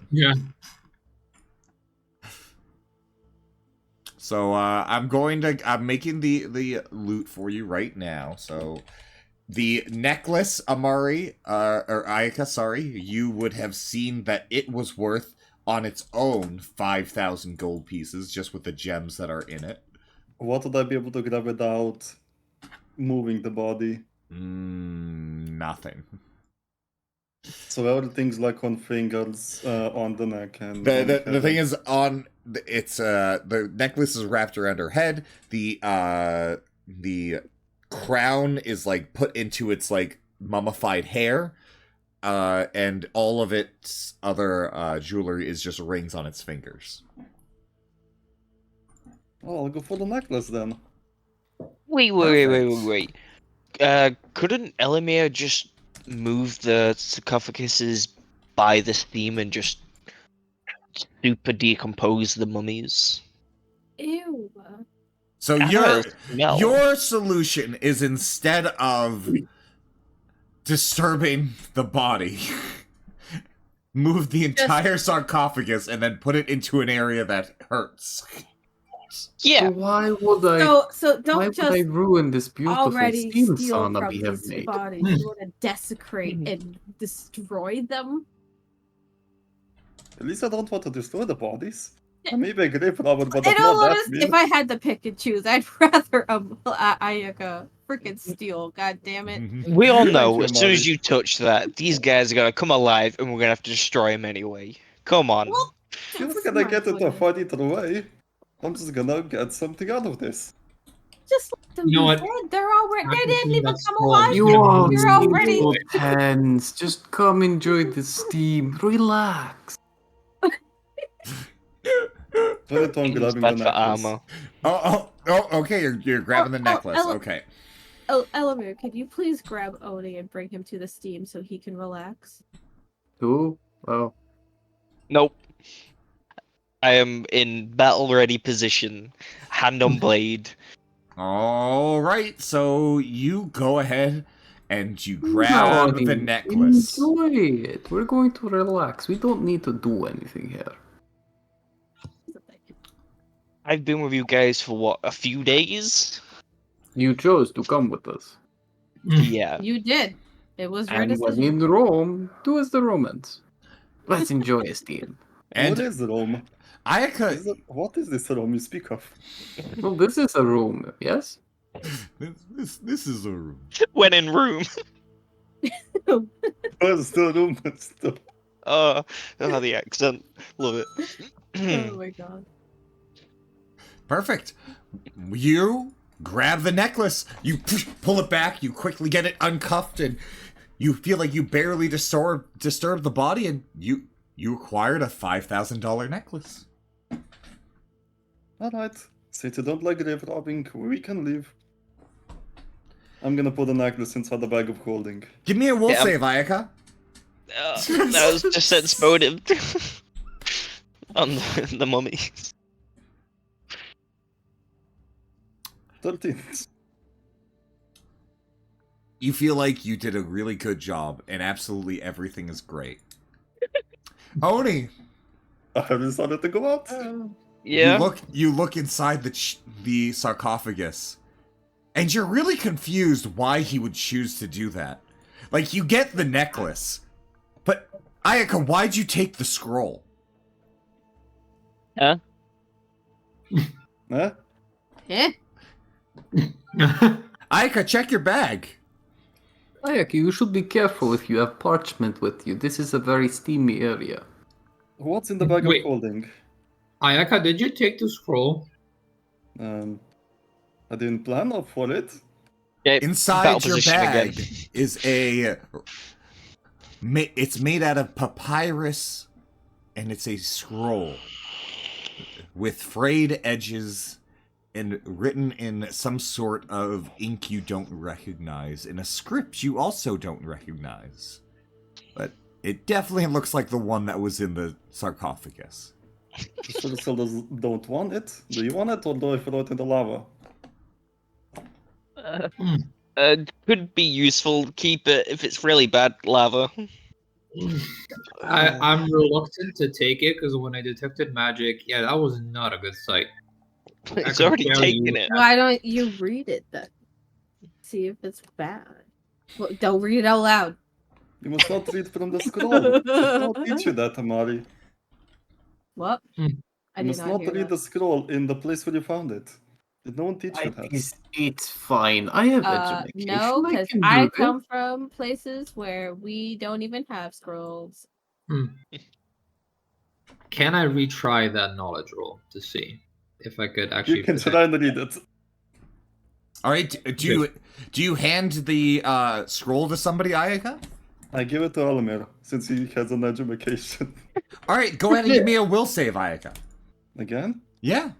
So I'm making the loot for you right now. So the necklace, Amari, or Ayaka, sorry, you would have seen that it was worth on its own 5,000 gold pieces just with the gems that are in it. What would I be able to grab without moving the body? Nothing. So everything's like on fingers, on the neck, and The thing is on it's the necklace is wrapped around her head. The crown is like put into its like mummified hair, and all of its other jewelry is just rings on its fingers. Oh, I'll go for the necklace then. Wait. Couldn't Elamir just move the sarcophaguses by this theme and just super decompose the mummies? Ew. So I know it'll smell. your solution is, instead of disturbing the body, move the entire sarcophagus and then put it into an area that hurts. Yeah. So why would I? So Why don't would I just ruin this beautiful already steam steal sauna from we have these made? bodies. You want to desecrate and destroy them? At least I don't want to destroy the bodies. Maybe a grave robber, but In I'm all not that honesty, mean. if I had to pick and choose, I'd rather Ayaka freaking steal. God damn it! We all Thank know you, as soon as Molly. you touch that, these guys are gonna come alive and we're gonna have to destroy them anyway. Come on. Well, You're not for gonna my get into a goodness. fight either way. I'm just gonna get something out of this. Just let them You know be what? dead. They're already. They didn't even That's come all. alive. You Yeah, all You're seem already- so tense. Just come enjoy the steam. Relax. Very time It's grabbing the bad for necklace. armor. Okay, you're grabbing the necklace. Okay. Oh, Elamir, could you please grab Oni and bring him to the steam so he can relax? Who? Oh. Nope. I am in battle ready position, hand on blade. All right, so you go ahead and you No, grab the Oni, necklace. Enjoy it. We're going to relax. We don't need to do anything here. I've been with you guys for what, a few days? You chose to come with us. Yeah. You did. It was your And when decision. in Rome, do as the Romans. Let's enjoy a steam. And what And is Rome? Ayaka, What is this Rome you speak of? Well, this is a room, yes? this is a room. When in room. Oh, it's still Rome, but still. The accent. Love it. Oh my god. Perfect. You grab the necklace. You pull it back. You quickly get it uncuffed, and you feel like you barely disturb the body, and you acquired a $5,000 necklace. Alright. Since you don't like grave robbing, we can leave. I'm gonna put the necklace inside the bag of holding. Give me a will Yeah, save, Ayaka. That was just sense motive on the mummy. 13. You feel like you did a really good job, and absolutely everything is great. Oni, I have decided to go out. Yeah. you look inside the sarcophagus, and you're really confused why he would choose to do that. Like, you get the necklace, but Ayaka, why'd you take the scroll? Huh? Eh? Eh? Ayaka, check your bag. Ayaki, you should be careful if you have parchment with you. This is a very steamy area. What's in the bag Wait. of holding? Ayaka, did you take the scroll? I didn't plan up for it. Okay, Inside battle your position bag again. is it's made out of papyrus, and it's a scroll with frayed edges and written in some sort of ink you don't recognize, in a script you also don't recognize. But it definitely looks like the one that was in the sarcophagus. The soldiers don't want it. Do you want it, or do I throw it in the lava? Could be useful. Keep it if it's really bad lava. I'm reluctant to take it because when I detected magic, yeah, that was not a good sight. It's can already tell taken you. it. Why don't you read it then? See if it's bad. Well, don't read it out loud. You must not read from the scroll. They don't teach you that, Amari. What? Hmm. I You did must not not hear read that. the scroll in the place where you found it. Did no one teach you that? It's fine. I have education. No, because can I do this. come from places where we don't even have scrolls. Can I retry that knowledge roll to see if I could actually? You can try and read it. All right. Do you hand the scroll to somebody, Ayaka? I give it to Olimir, since he has an education. All right. Go ahead and give me a will save, Ayaka. Again? Yeah.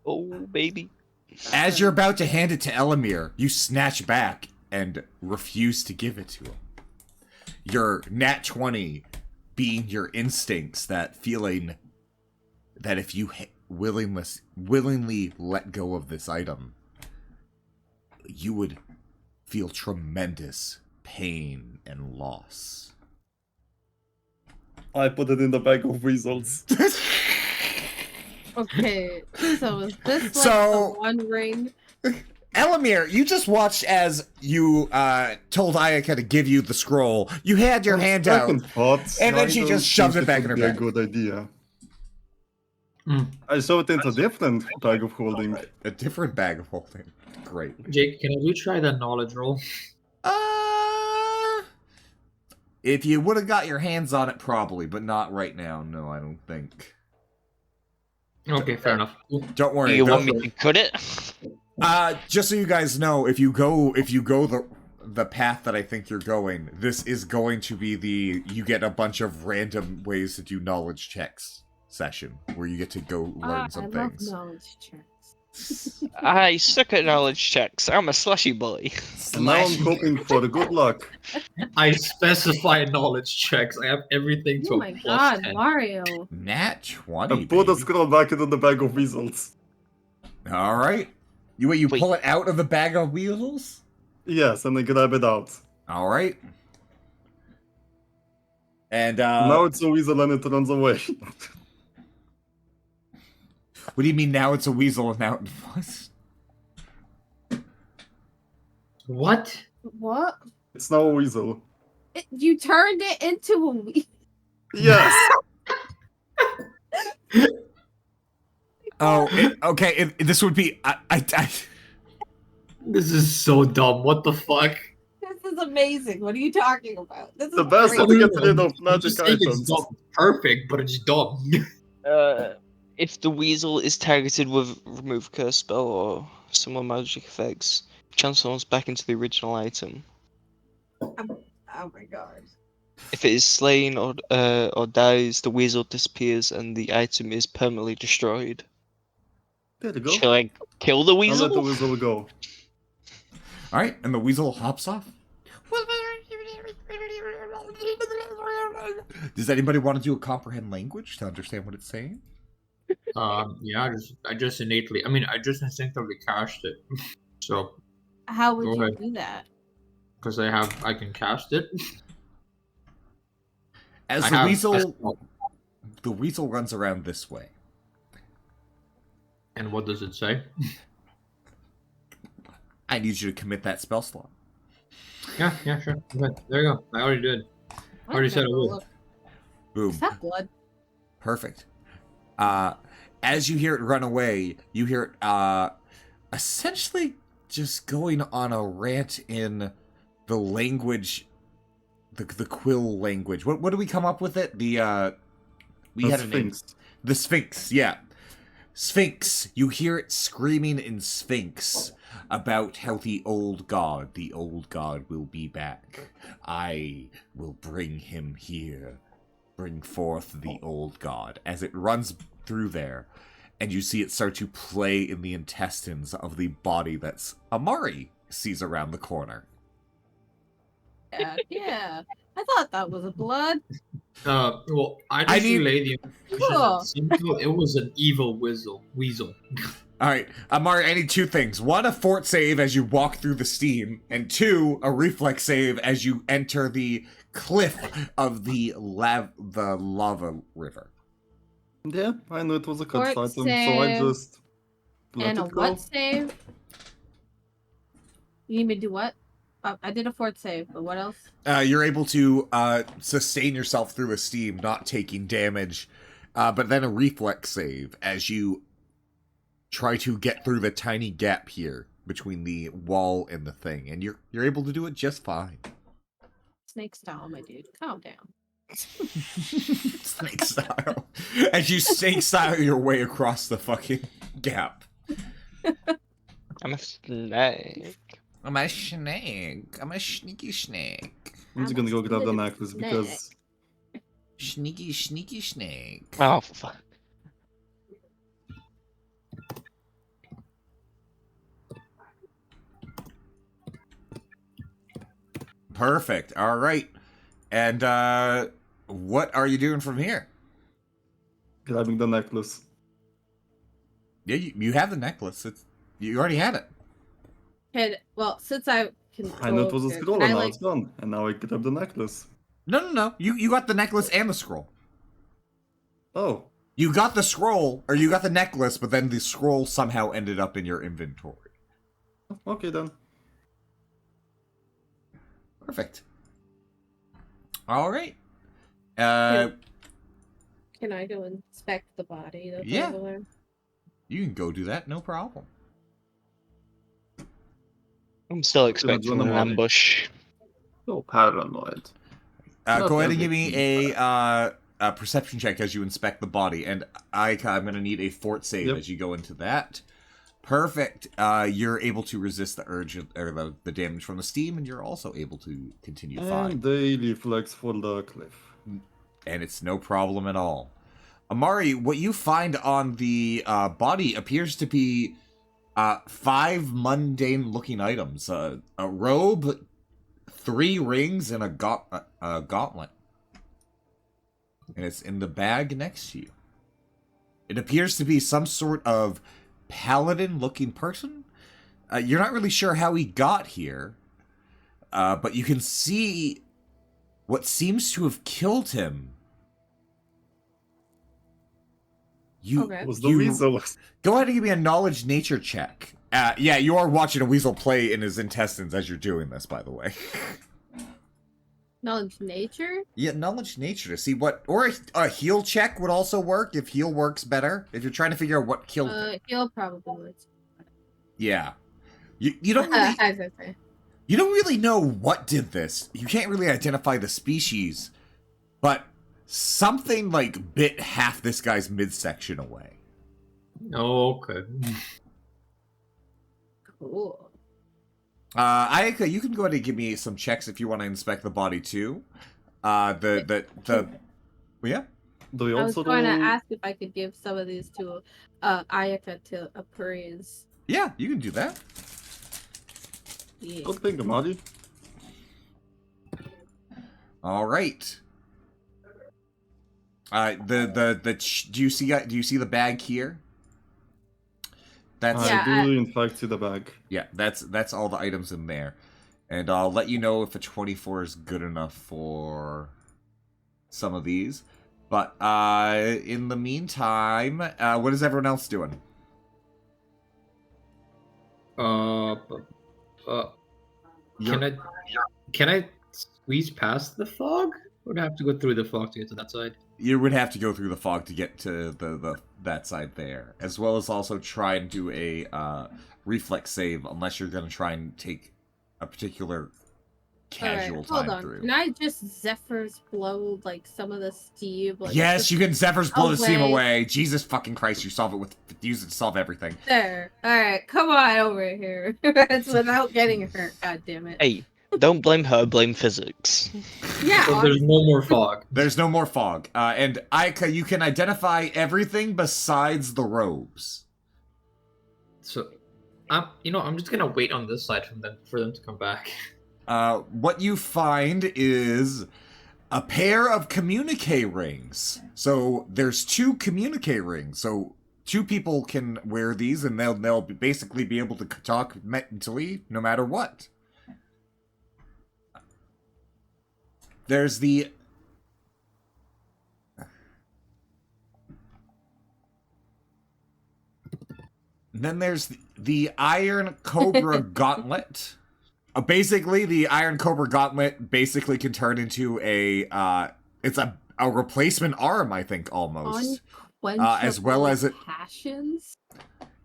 Oh, baby. As you're about to hand it to Elamir, you snatch back and refuse to give it to him. Your nat 20 being your instincts, that feeling that if you willingly let go of this item, you would feel tremendous pain and loss. I put it in the bag of weasels. Okay, so is this like So- the one ring? Elamir, you just watched as you told Ayaka to give you the scroll. You had your hand out. Second thoughts, and then I she don't just shoves think it back in would her be bag. A good idea. Hmm. I saw it into a different bag of holding. A different bag of holding. Great. Jake, can we try the knowledge roll? If you would have got your hands on it, probably, but not right now. No, I don't think. Okay, fair enough. Don't Do worry. you don't- want me to cut it? Just so you guys know, if you go the path that I think you're going, this is going to be you get a bunch of random ways to do knowledge checks session where you get to go learn some I things. love knowledge checks. I suck at knowledge checks. I'm a slushy boy. And now I'm hoping for good luck. I specify knowledge checks. I have everything to Oh a my plus god, 10. Mario. Nat 20. And put the baby. scroll back into the bag of weasels. All right. You Wait. pull it out of the bag of weasels? Yes, and I grab it out. All right. And Now it's a weasel and it runs away. what do you mean now it's a weasel and now what? What? What? It's now a weasel. You turned it into a weasel. Yes! Oh, okay. This would be This is so dumb. What the fuck? This is amazing. What are you talking about? This is The best great. way to get rid of I'm magic just saying it's items. dumb. Perfect, but it's dumb. If the weasel is targeted with remove curse spell or summon magic effects, transforms back into the original item. Oh my god. If it is slain or dies, the weasel disappears and the item is permanently destroyed. There you go. Shall I kill the I'll let the weasel? weasel go. all right. And the weasel hops off. Does anybody want to do a comprehend language to understand what it's saying? Yeah, I just innately. I mean, I just instinctively cast it. So, How would Go you ahead. do that? because I can cast it. As I the have- weasel runs around this way. And what does it say? I need you to commit that spell slot. Yeah, sure. Okay, there you go. I already did. Already said I would. Look, Boom. is that blood? Perfect. As you hear it run away, you hear it essentially just going on a rant in the language, the Quill language. What do we come up with it? We The had a name. Sphinx. The Sphinx, yeah. Sphinx. You hear it screaming in Sphinx about how the old god will be back. I will bring him here. Bring forth the old god. As it runs through there, and you see it start to play in the intestines of the body that's Amari sees around the corner. Yeah. I thought that was a blood. Well, I I just need- relayed the information Cool. that Simco, it was an evil weasel. Alright, Amari, I need two things. One, a fort save as you walk through the steam, and two, a reflex save as you enter the cliff of the lava river. Yeah, I know it was a cut Fort item, so I save. just let And a it go. what save? You need me to do what? I did a fort save, but what else? You're able to sustain yourself through a steam, not taking damage, but then a reflex save as you try to get through the tiny gap here between the wall and the thing, and you're able to do it just fine. Snake style, my dude. Calm down. Snake style. As you snake style your way across the fucking gap. I'm a snake. I'm a snake. I'm a sneaky snake. I'm just gonna go grab the necklace Snake. because Sneaky snake. Oh, for fuck. Perfect. All right. And what are you doing from here? grabbing the necklace. Yeah, you have the necklace. You already had it. Well, since I can. I know it was a go, scroll can and I, now like, it's gone. And now I grab the necklace. No. You got the necklace and the scroll. Oh, You got the scroll, or you got the necklace, but then the scroll somehow ended up in your inventory. okay then. Perfect. All right. Can I go inspect the body? That's Yeah. over there? You can go do that, no problem. I'm still expecting the an body. ambush. So paranoid. Not Go ahead and give me everything, a perception check as you inspect the body, and I'm going to need a fort save Yep. as you go into that. Perfect. You're able to resist the urge or the damage from the steam, and you're also able to continue fine. And they reflex for the cliff. And it's no problem at all. Amari, what you find on the body appears to be 5 mundane-looking items: a robe, 3 rings, and a gauntlet. And it's in the bag next to you. It appears to be some sort of paladin-looking person. You're not really sure how he got here, but you can see what seems to have killed him. Okay. It was the weasel. Go ahead and give me a knowledge nature check. Yeah, you are watching a weasel play in his intestines as you're doing this, by the way. Knowledge nature? Yeah, knowledge nature to see what, or a heal check would also work if heal works better. If you're trying to figure out what killed him. He'll probably would. Yeah, you don't really, As I say. you don't really know what did this. You can't really identify the species, but something like bit half this guy's midsection away. Oh, okay. Cool. Ayaka, you can go ahead and give me some checks if you want to inspect the body too. Yeah. Do we I was also going to do... ask if I could give some of these to Ayaka to appraise. Yeah, you can do that. Yeah. Good thing, Amadi. All right. Do you see the bag here? That's Yeah, I do in fact see the bag. yeah, that's all the items in there. And I'll let you know if a 24 is good enough for some of these. But in the meantime, what is everyone else doing? Can I squeeze past the fog? Or do I have to go through the fog to get to that side? You would have to go through the fog to get to that side there, as well as also try and do a reflex save, unless you're going to try and take a particular casual Alright, time hold on. through. Can I just Zephyr's blow like some of the steam? Like, Yes, just you can Zephyr's blow the steam away. away. Jesus fucking Christ, you solve it with use it to solve everything. There. Alright, come on over here. It's without getting hurt. God damn it. Hey, don't blame her, blame physics. Yeah. So there's no more fog. There's no more fog, and Aika, you can identify everything besides the robes. So, I'm just gonna wait on this side for them to come back. What you find is a pair of communique rings. So there's 2 communique rings. So 2 people can wear these, and they'll basically be able to talk mentally no matter what. There's the... Then there's the Iron Cobra Gauntlet. Basically, the Iron Cobra Gauntlet basically can turn into it's a replacement arm, I think, almost. As well as it... passions.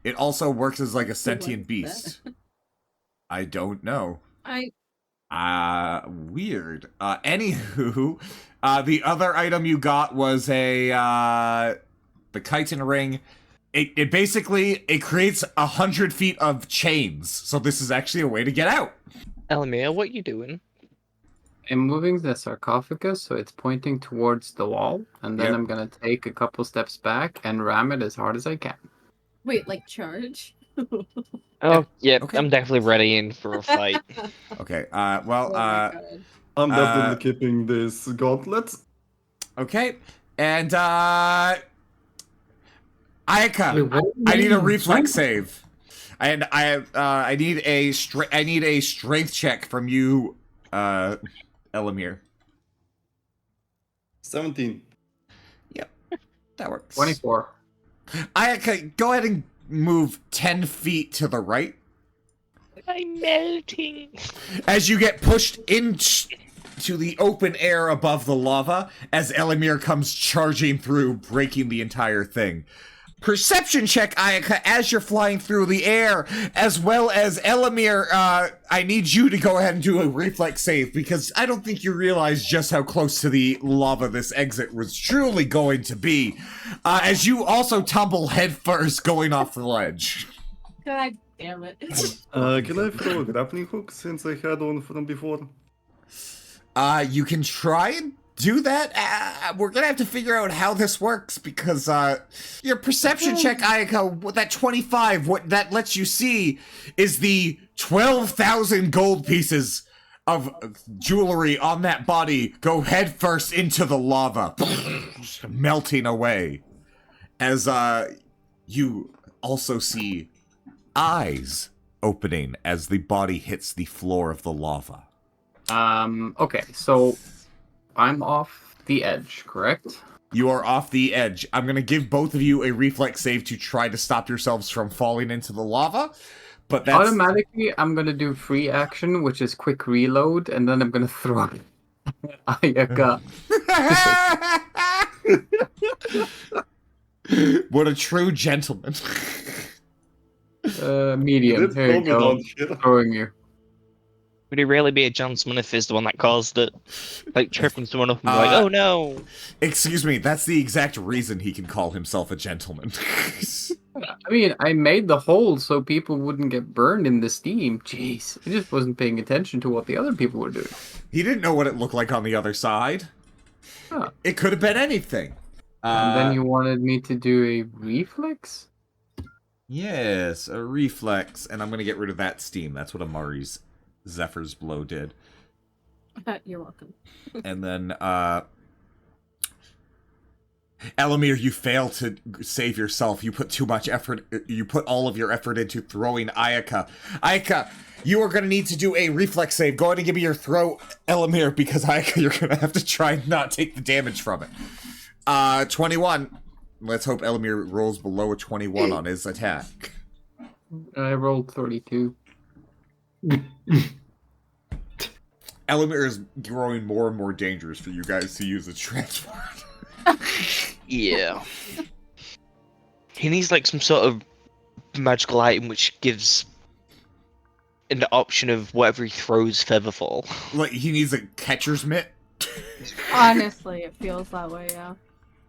It also works as like a sentient What's beast. I don't know. Weird. Anywho, the other item you got was the chitin ring. It basically creates 100 feet of chains. So this is actually a way to get out. Elamir, what you doing? I'm moving the sarcophagus so it's pointing towards the wall, and then Yep. I'm gonna take a couple steps back and ram it as hard as I can. Wait, like charge? Oh, yep, okay. I'm definitely ready in for a fight. Okay. Oh my God. I'm definitely keeping this gauntlet. Okay. And Ayaka, Wait, what I need a name? reflex save. And I need a strength check from you, Elamir. 17. That works. 24. Ayaka, go ahead and move 10 feet to the right. I'm melting. As you get pushed into the open air above the lava, as Elamir comes charging through, breaking the entire thing. Perception check, Ayaka, as you're flying through the air, as well as Elamir, I need you to go ahead and do a reflex save, because I don't think you realize just how close to the lava this exit was truly going to be, as you also tumble headfirst going off the ledge. God damn it. Can I throw a grappling hook since I had one from before? You can try and do that. We're gonna have to figure out how this works because your perception check, Ayaka, that 25, what that lets you see is the 12,000 gold pieces of jewelry on that body go headfirst into the lava, melting away. As you also see eyes opening as the body hits the floor of the lava. Okay, so I'm off the edge, correct? You are off the edge. I'm going to give both of you a reflex save to try to stop yourselves from falling into the lava. But that's... Automatically, I'm gonna do free action, which is quick reload, and then I'm gonna throw it. Ayaka. What a true gentleman. Medium. Let's Here you throw me go. down here. Throwing you. Would he really be a gentleman if he's the one that caused it? Like tripping someone up and be like, oh no! Excuse me, that's the exact reason he can call himself a gentleman. I mean, I made the hole so people wouldn't get burned in the steam. Jeez, I just wasn't paying attention to what the other people were doing. He didn't know what it looked like on the other side. Huh. It could have been anything. And then you wanted me to do a reflex? Yes, a reflex. And I'm going to get rid of that steam. That's what Amari's Zephyr's Blow did. You're welcome. And then, Elamir, you fail to save yourself. You put too much effort. You put all of your effort into throwing Ayaka. Ayaka, you are going to need to do a reflex save. Go ahead and give me your throw, Elamir, because Ayaka, you're going to have to try and not take the damage from it. 21. Let's hope Elamir rolls below a 21 on his attack. I rolled 32. Elamir is growing more and more dangerous for you guys to use a transport. Yeah. He needs like some sort of magical item which gives an option of whatever he throws feather fall. Like, he needs a catcher's mitt. Honestly, it feels that way, yeah.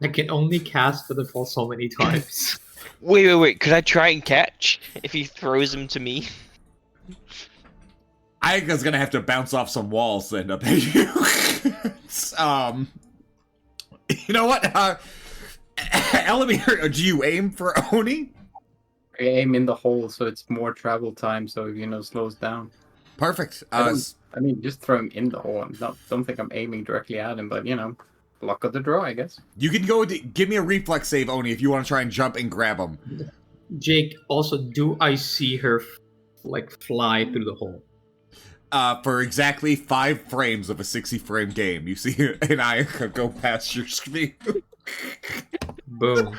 I can only cast for the fall so many times. Wait. Could I try and catch if he throws him to me? Ayaka's gonna have to bounce off some walls to end up at you. You know what? Elamir, do you aim for Oni? I aim in the hole so it's more travel time, so slows down. Perfect. I mean, just throw him in the hole. Don't think I'm aiming directly at him, but luck of the draw, I guess. You can go. Give me a reflex save, Oni, if you want to try and jump and grab him. Jake, also, do I see her fly through the hole? For exactly 5 frames of a 60-frame game, you see an Ayaka go past your screen. Boom.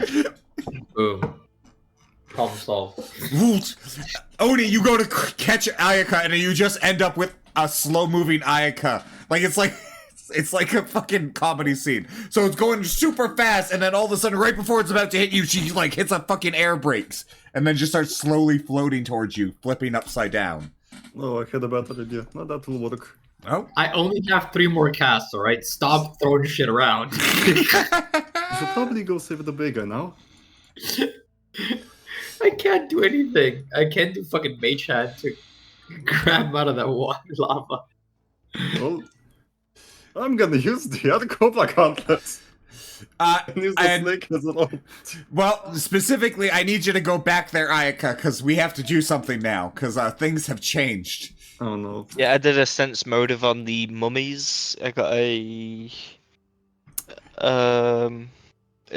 Boom. Problem solved. Oni, you go to catch Ayaka, and you just end up with a slow-moving Ayaka. It's like a fucking comedy scene. So it's going super fast, and then all of a sudden, right before it's about to hit you, she hits a fucking air brakes, and then just starts slowly floating towards you, flipping upside down. Oh, I had a better idea. No, that will work. Oh. I only have 3 more casts, alright? Stop throwing shit around. You should probably go save the big guy now. I can't do anything. I can't do fucking mage hand to grab him out of that water lava. Well, I'm gonna use the other Cobra gauntlets and use the snake as a rope. Well, specifically, I need you to go back there, Ayaka, because we have to do something now, because things have changed. Oh no. Yeah, I did a sense motive on the mummies. I got a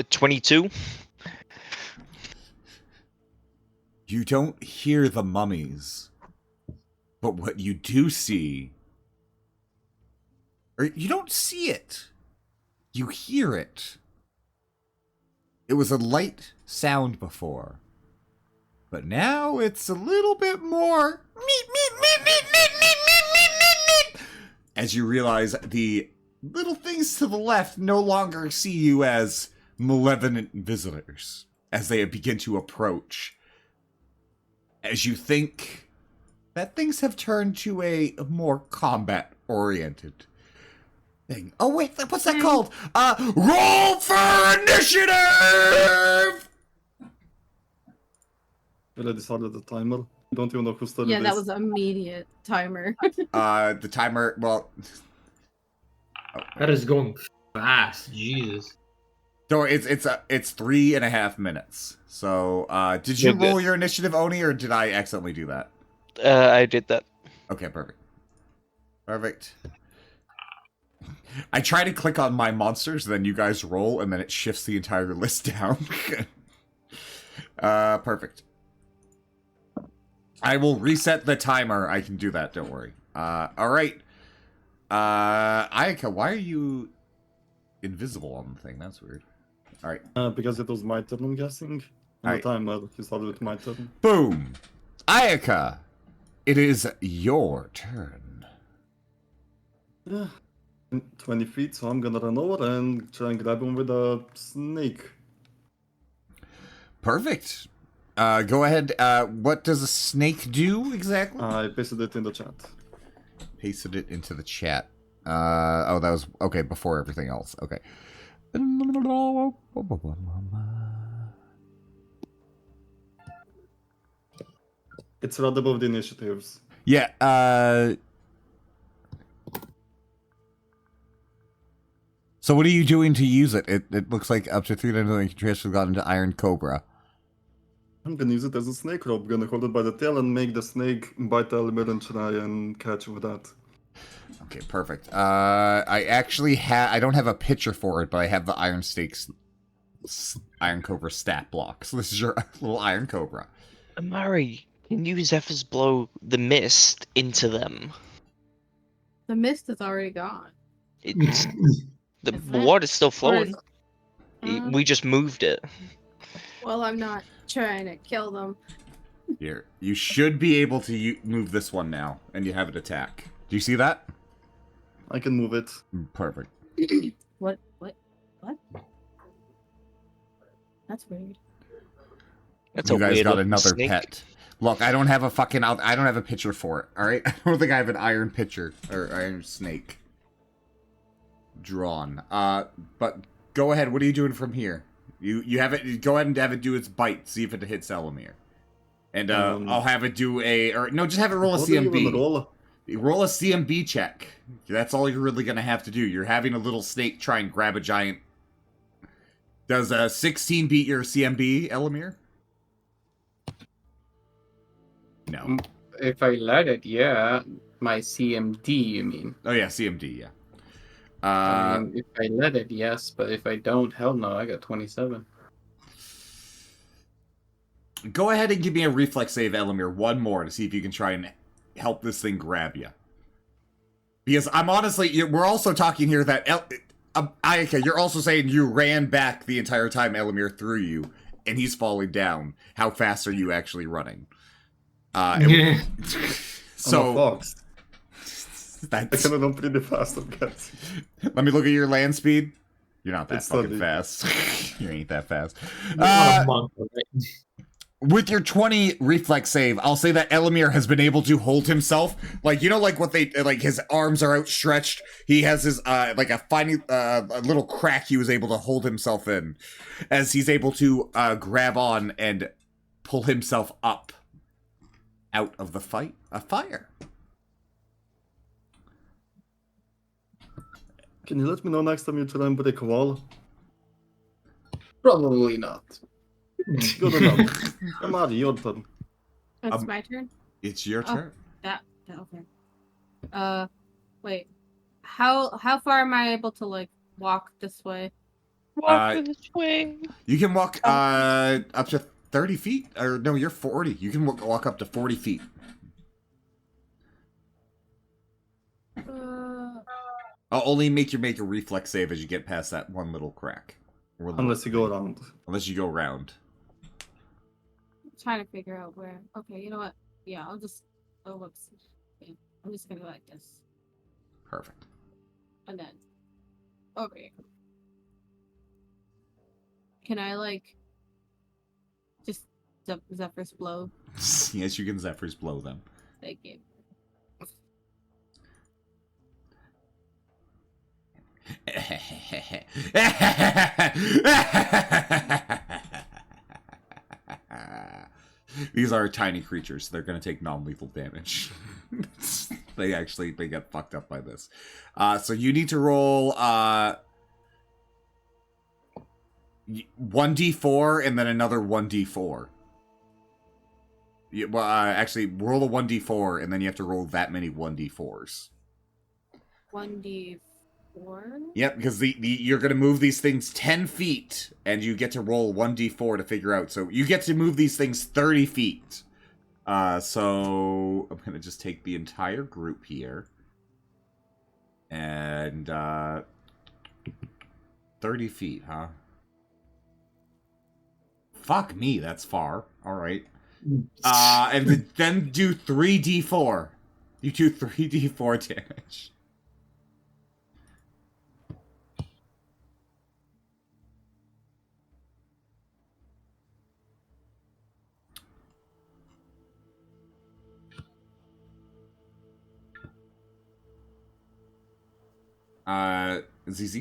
22. You don't hear the mummies, but what you do see, or you don't see it, you hear it. It was a light sound before, but now it's a little bit more as you realize the little things to the left no longer see you as malevolent visitors as they begin to approach. As you think that things have turned to a more combat-oriented thing. Oh wait, what's that called? Roll for initiative! Already started the timer. Don't even know who started Yeah, this. that was an immediate timer. The timer, well... That is going fast. Jesus. So it's 3.5 minutes. So, did you roll your initiative, Oni, or did I accidentally do that? I did that. Okay, perfect. Perfect. I try to click on my monsters, then you guys roll, and then it shifts the entire list down. Perfect. I will reset the timer. I can do that, don't worry. Alright. Ayaka, why are you invisible on the thing? That's weird. Alright. Because it was my turn, I'm guessing. And the timer, you started with my turn. Boom! Ayaka, it is your turn. Yeah. 20 feet, so I'm gonna run over and try and grab him with a snake. Perfect. Go ahead. What does a snake do exactly? I pasted it in the chat. Pasted it into the chat. Oh, that was okay before everything else. Okay. It's right above the initiatives. Yeah. So what are you doing to use it? It looks like up to 3 million can transfer got into Iron Cobra. I'm gonna use it as a snake rope. Gonna hold it by the tail and make the snake bite Elmer and try and catch with that. Okay, perfect. I actually I don't have a picture for it, but I have the Iron Cobra stat block. So this is your little Iron Cobra. Amari, can you Zephyr's blow the mist into them? The mist is already gone. It's the Is that- water's still Or flowing. is- We just moved it. Well, I'm not trying to kill them. Here, you should be able to move this one now, and you have it attack. Do you see that? I can move it. Perfect. What? That's weird. That's You a guys weird got looking another snake. pet. Look, I don't have a fucking. I don't have a picture for it. All right, I don't think I have an iron pitcher or iron snake drawn. But go ahead. What are you doing from here? You have it. Go ahead and have it do its bite. See if it hits Elamir. And I'll have it do just have it roll a CMB. Roll a CMB check. That's all you're really gonna have to do. You're having a little snake try and grab a giant. Does a 16 beat your CMB, Elamir? No. If I let it, yeah. My CMD, you mean? Oh yeah, CMD, yeah. I mean, if I let it, yes, but if I don't, hell no, I got 27. Go ahead and give me a reflex save, Elamir, one more to see if you can try and help this thing grab you. Because I'm honestly, we're also talking here that Ayaka, you're also saying you ran back the entire time Elamir threw you, and he's falling down. How fast are you actually running? So I'm a fox. I that's. can run pretty fast, I'm guessing. Let me look at your land speed. You're not that It's fucking 30. fast. You ain't that fast. You're not a monk, right? With your 20 reflex save, I'll say that Elamir has been able to hold himself. Like, you know, like what they, like his arms are outstretched. He has his, like a little crack he was able to hold himself in. As he's able to grab on and pull himself up out of the fire. Can you let me know next time you try and break a wall? Probably not. Good enough. Amari, your turn. It's my turn. It's your Oh. turn. Okay. Wait. How far am I able to like walk this way? Walk with a swing. You can walk up to 30 feet. Or no, you're 40. You can walk up to 40 feet. I'll only make you make a reflex save as you get past that one little crack. Unless you go around. Unless you go around. I'm trying to figure out where. Okay, you know what? Yeah, I'll just. Oh, whoops. Okay, I'm just gonna go like this. Perfect. And then. Over here. Can I, like. Just Zephyr's blow? Yes, you can Zephyr's blow them. Thank you. These are tiny creatures. They're going to take non-lethal damage. They get fucked up by this. So you need to roll 1d4 and then another 1d4. Well, actually, roll a 1d4 and then you have to roll that many 1d4s. 1d4? Yep, because you're going to move these things 10 feet, and you get to roll 1d4 to figure out. So you get to move these things 30 feet. So I'm going to just take the entire group here. And 30 feet, huh? Fuck me, that's far. All right. And then do 3d4. You do 3d4 damage. ZZ?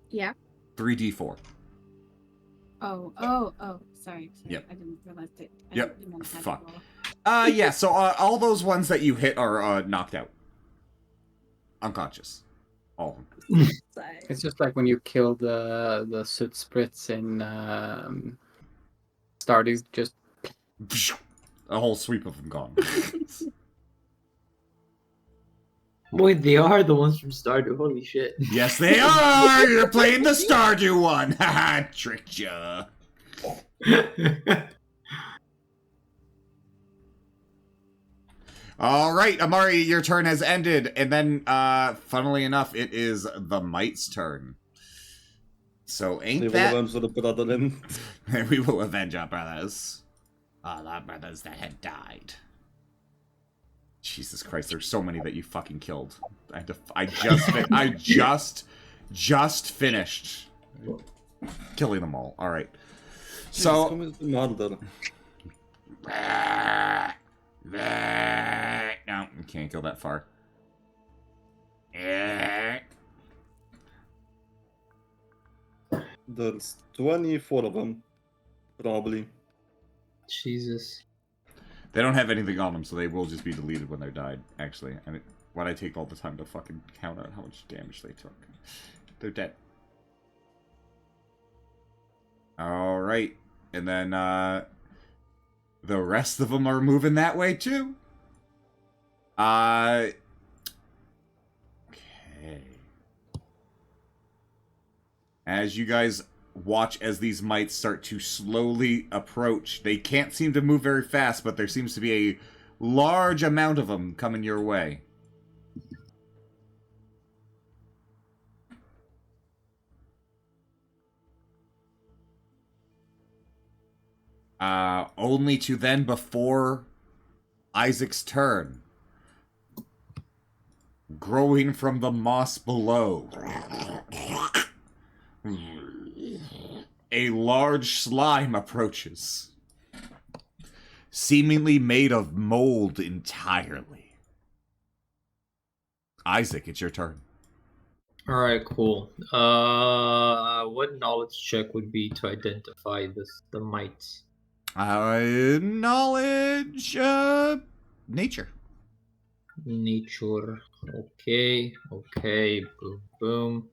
Yeah. 3d4. Oh, sorry. Yep. I didn't realize it. Yep. Didn't have to Fuck. roll. Yeah, so all those ones that you hit are knocked out. Unconscious. All of them. Sorry. It's just like when you kill the soot spritz in Stardew, just A whole sweep of them gone. Boy, they are the ones from Stardew. Holy shit. Yes, they are! You're playing the Stardew one! Haha, tricked ya. Alright, Amari, your turn has ended. And then, funnily enough, it is the Mite's turn. So They ain't will that... avenge the brother in. We will avenge our brothers. All our brothers that had died. Jesus Christ, there's so many that you fucking killed. I just finished killing them all. All right. So Murder. no, you can't go that far. There's 24 of them. Probably. Jesus. They don't have anything on them, so they will just be deleted when they're died, actually. I mean, why'd I take all the time to fucking count out how much damage they took? They're dead. Alright. And then, the rest of them are moving that way, too. Okay. As you guys watch as these mites start to slowly approach, they can't seem to move very fast, but there seems to be a large amount of them coming your way. Only to then, before Isaac's turn, growing from the moss below, a large slime approaches, seemingly made of mold entirely. Isaac, it's your turn. All right, cool. What knowledge check would be to identify the mites? Knowledge, nature. Nature. Okay. Boom, boom.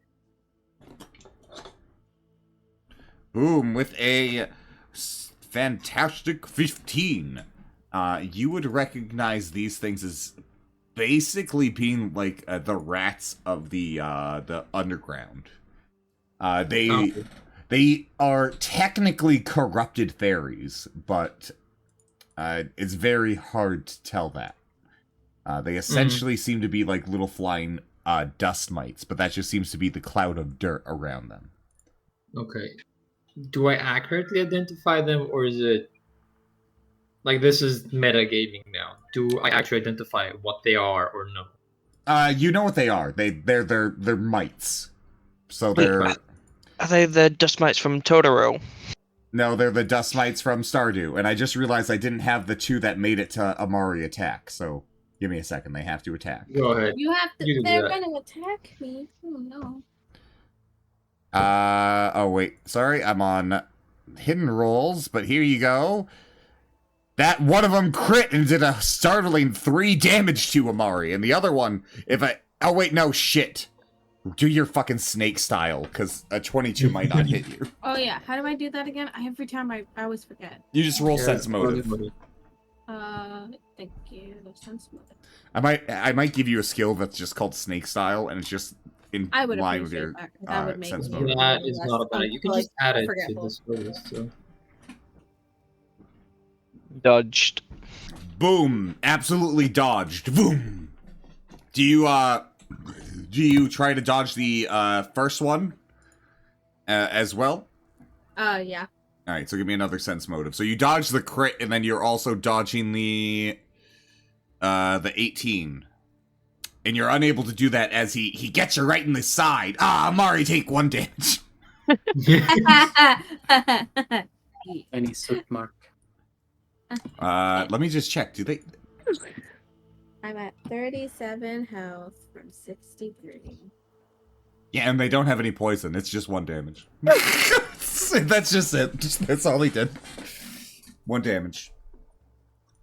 Boom, with a fantastic 15. You would recognize these things as basically being like the rats of the underground. They are technically corrupted fairies, but it's very hard to tell that. They essentially seem to be like little flying dust mites, but that just seems to be the cloud of dirt around them. Okay. Do I accurately identify them, or is it like this is metagaming now? Do I actually identify what they are, or no? You know what they are. They're mites. So they're Are they the dust mites from Totoro? no, they're the dust mites from Stardew, and I just realized I didn't have the two that made it to Amari attack. So give me a second. They have to attack. Go ahead. You have to. You do They're that. gonna attack me. Oh no. Oh wait, sorry, I'm on hidden rolls, but here you go. That one of them crit and did a startling 3 damage to Amari, and the other one, oh wait, no, shit. Do your fucking snake style, because a 22 might not hit you. Oh yeah. How do I do that again? Every time I always forget. You just roll sense motive. Thank you. Sense motive. I might give you a skill that's just called snake style, and it's just in I would line with appreciate your that. 'Cause that would make sense me motive. That is not a bad idea. You can just add it to forgetful. the skill list. So. Dodged. Boom! Absolutely dodged. Boom! Do you try to dodge the first one as well? Yeah. All right, so give me another sense motive. So you dodge the crit, and then you're also dodging the 18, and you're unable to do that as he gets you right in the side. Amari, take 1 damage. Any soot mark. Let me just check. Do they? I'm at 37 health from 63. Yeah, and they don't have any poison. It's just 1 damage. That's just it. That's all he did. 1 damage.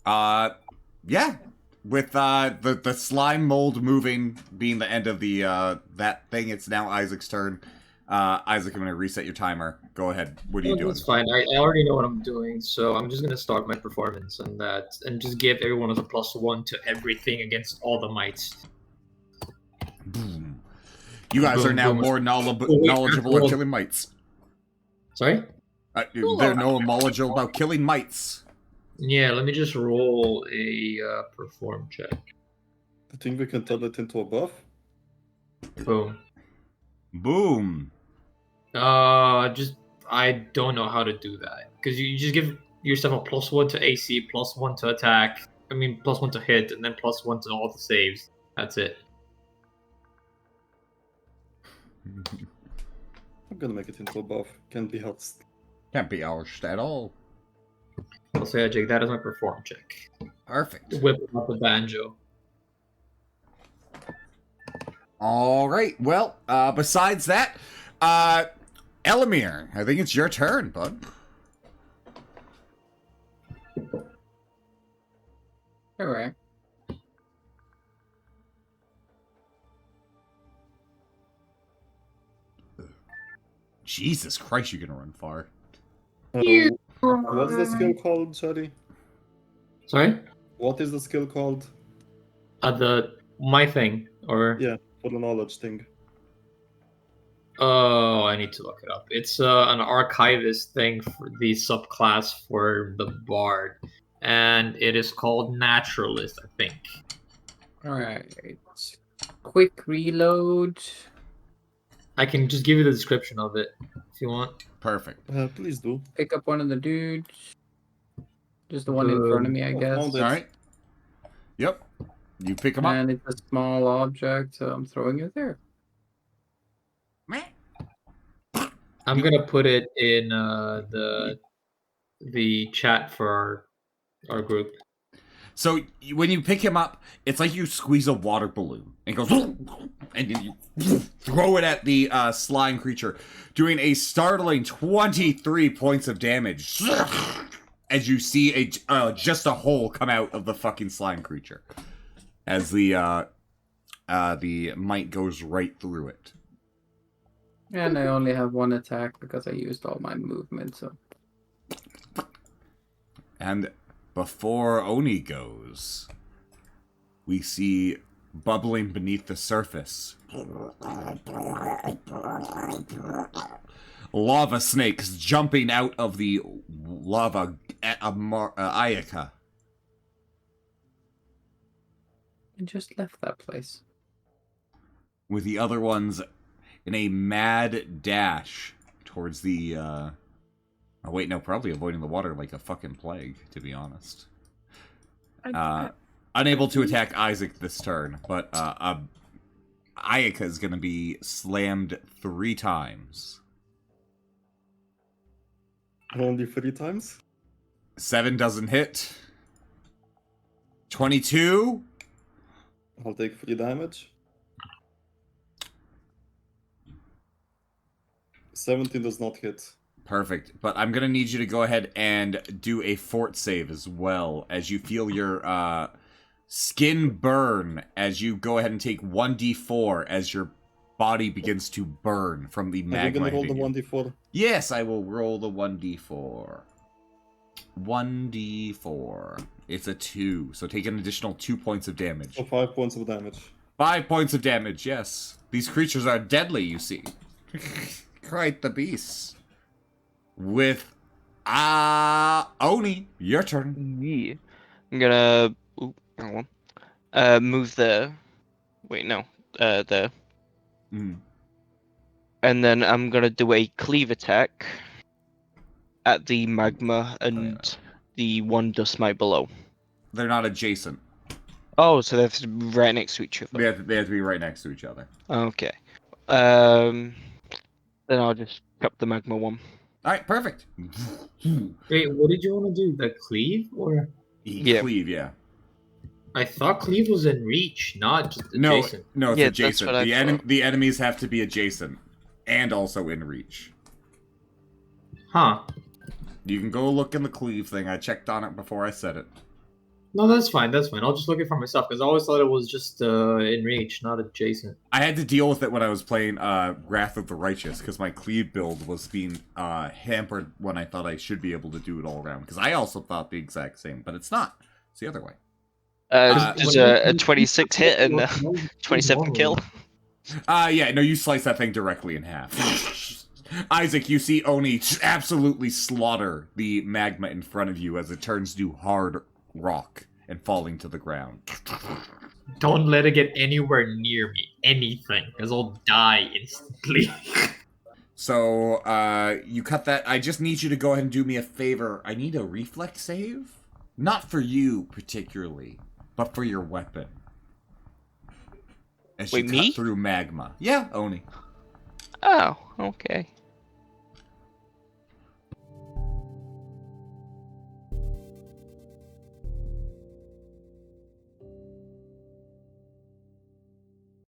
Yeah. With the slime mold moving being the end of the that thing, it's now Isaac's turn. Isaac, I'm gonna reset your timer. Go ahead. What are you doing? That's fine. I already know what I'm doing, so I'm just gonna start my performance on that and just give everyone a +1 to everything against all the mites. Boom. You guys are now Boom. more knowledgeable at killing mites. Sorry? They're no knowledgeable about killing mites. Yeah, let me just roll a perform check. I think we can turn it into a buff. Boom. Boom. I don't know how to do that because you just give yourself a +1 to AC, +1 to attack. I mean, +1 to hit, and then +1 to all the saves. That's it. I'm gonna make it into a buff. Can be helped. Can't be ours at all. I'll say, Jake, that is my perform check. Perfect. Whipping up a banjo. All right. Well, besides that, Elamir, I think it's your turn, bud. Alright. Jesus Christ, you're gonna run far. What's the skill called, Shadi? Sorry? What is the skill called? My thing, or Yeah, for the knowledge thing. oh, I need to look it up. It's an archivist thing for the subclass for the bard, and it is called naturalist, I think. Alright. Quick reload. I can just give you the description of it if you want. Perfect. Please do. Pick up one of the dudes. Just the one in front of me, I guess. found All right. Yep. You pick him up. And it's a small object, so I'm throwing it there. I'm gonna put it in the chat for our group. So when you pick him up, it's like you squeeze a water balloon and it goes, and then you throw it at the slime creature, doing a startling 23 points of damage as you see just a hole come out of the fucking slime creature as the might goes right through it. And I only have one attack because I used all my movement, so... And before Oni goes, we see bubbling beneath the surface lava snakes jumping out of the lava Ayaka. I just left that place. With the other ones in a mad dash towards the oh wait, no, probably avoiding the water like a fucking plague, to be honest. Unable to attack Isaac this turn, but Ayaka is going to be slammed 3 times. Only 3 times? 7 doesn't hit. 22. I'll take 3 damage. 17 does not hit. Perfect. But I'm going to need you to go ahead and do a fort save as well, as you feel your skin burn as you go ahead and take 1d4 as your body begins to burn from the magma. Are you going to roll hitting the you. 1d4? Yes, I will roll the 1d4. 1d4. It's a 2, so take an additional 2 points of damage. So 5 points of damage. 5 points of damage, yes. These creatures are deadly, you see. Quite the beasts. With Oni, your turn. Yeah. I'm gonna wrong one. Move there. Wait, no. There. Mm. And then I'm gonna do a cleave attack at the magma and the one dust mite below. They're not adjacent. Oh, so they have to be right next to each other. They have to be right next to each other. Okay. Then I'll just chop the magma one. Alright, perfect. Wait, what did you want to do? The cleave or? Yeah. Cleave, yeah. I thought cleave was in reach, not just adjacent. No, it's Yeah, that's adjacent. what I thought. The enemies have to be adjacent and also in reach. Huh. You can go look in the cleave thing. I checked on it before I said it. No, that's fine. That's fine. I'll just look it for myself because I always thought it was just in reach, not adjacent. I had to deal with it when I was playing Wrath of the Righteous because my cleave build was being hampered when I thought I should be able to do it all around. Because I also thought the exact same, but it's not. It's the other way. There's a 26 hit and a 27 kill. Yeah, no, you slice that thing directly in half. Isaac, you see Oni absolutely slaughter the magma in front of you as it turns to hard rock and falling to the ground. Don't let it get anywhere near me. Anything, because I'll die instantly. So, you cut that. I just need you to go ahead and do me a favor. I need a reflex save. Not for you, particularly, but for your weapon. As Wait, you me? cut through magma. Yeah, Oni. Oh, okay.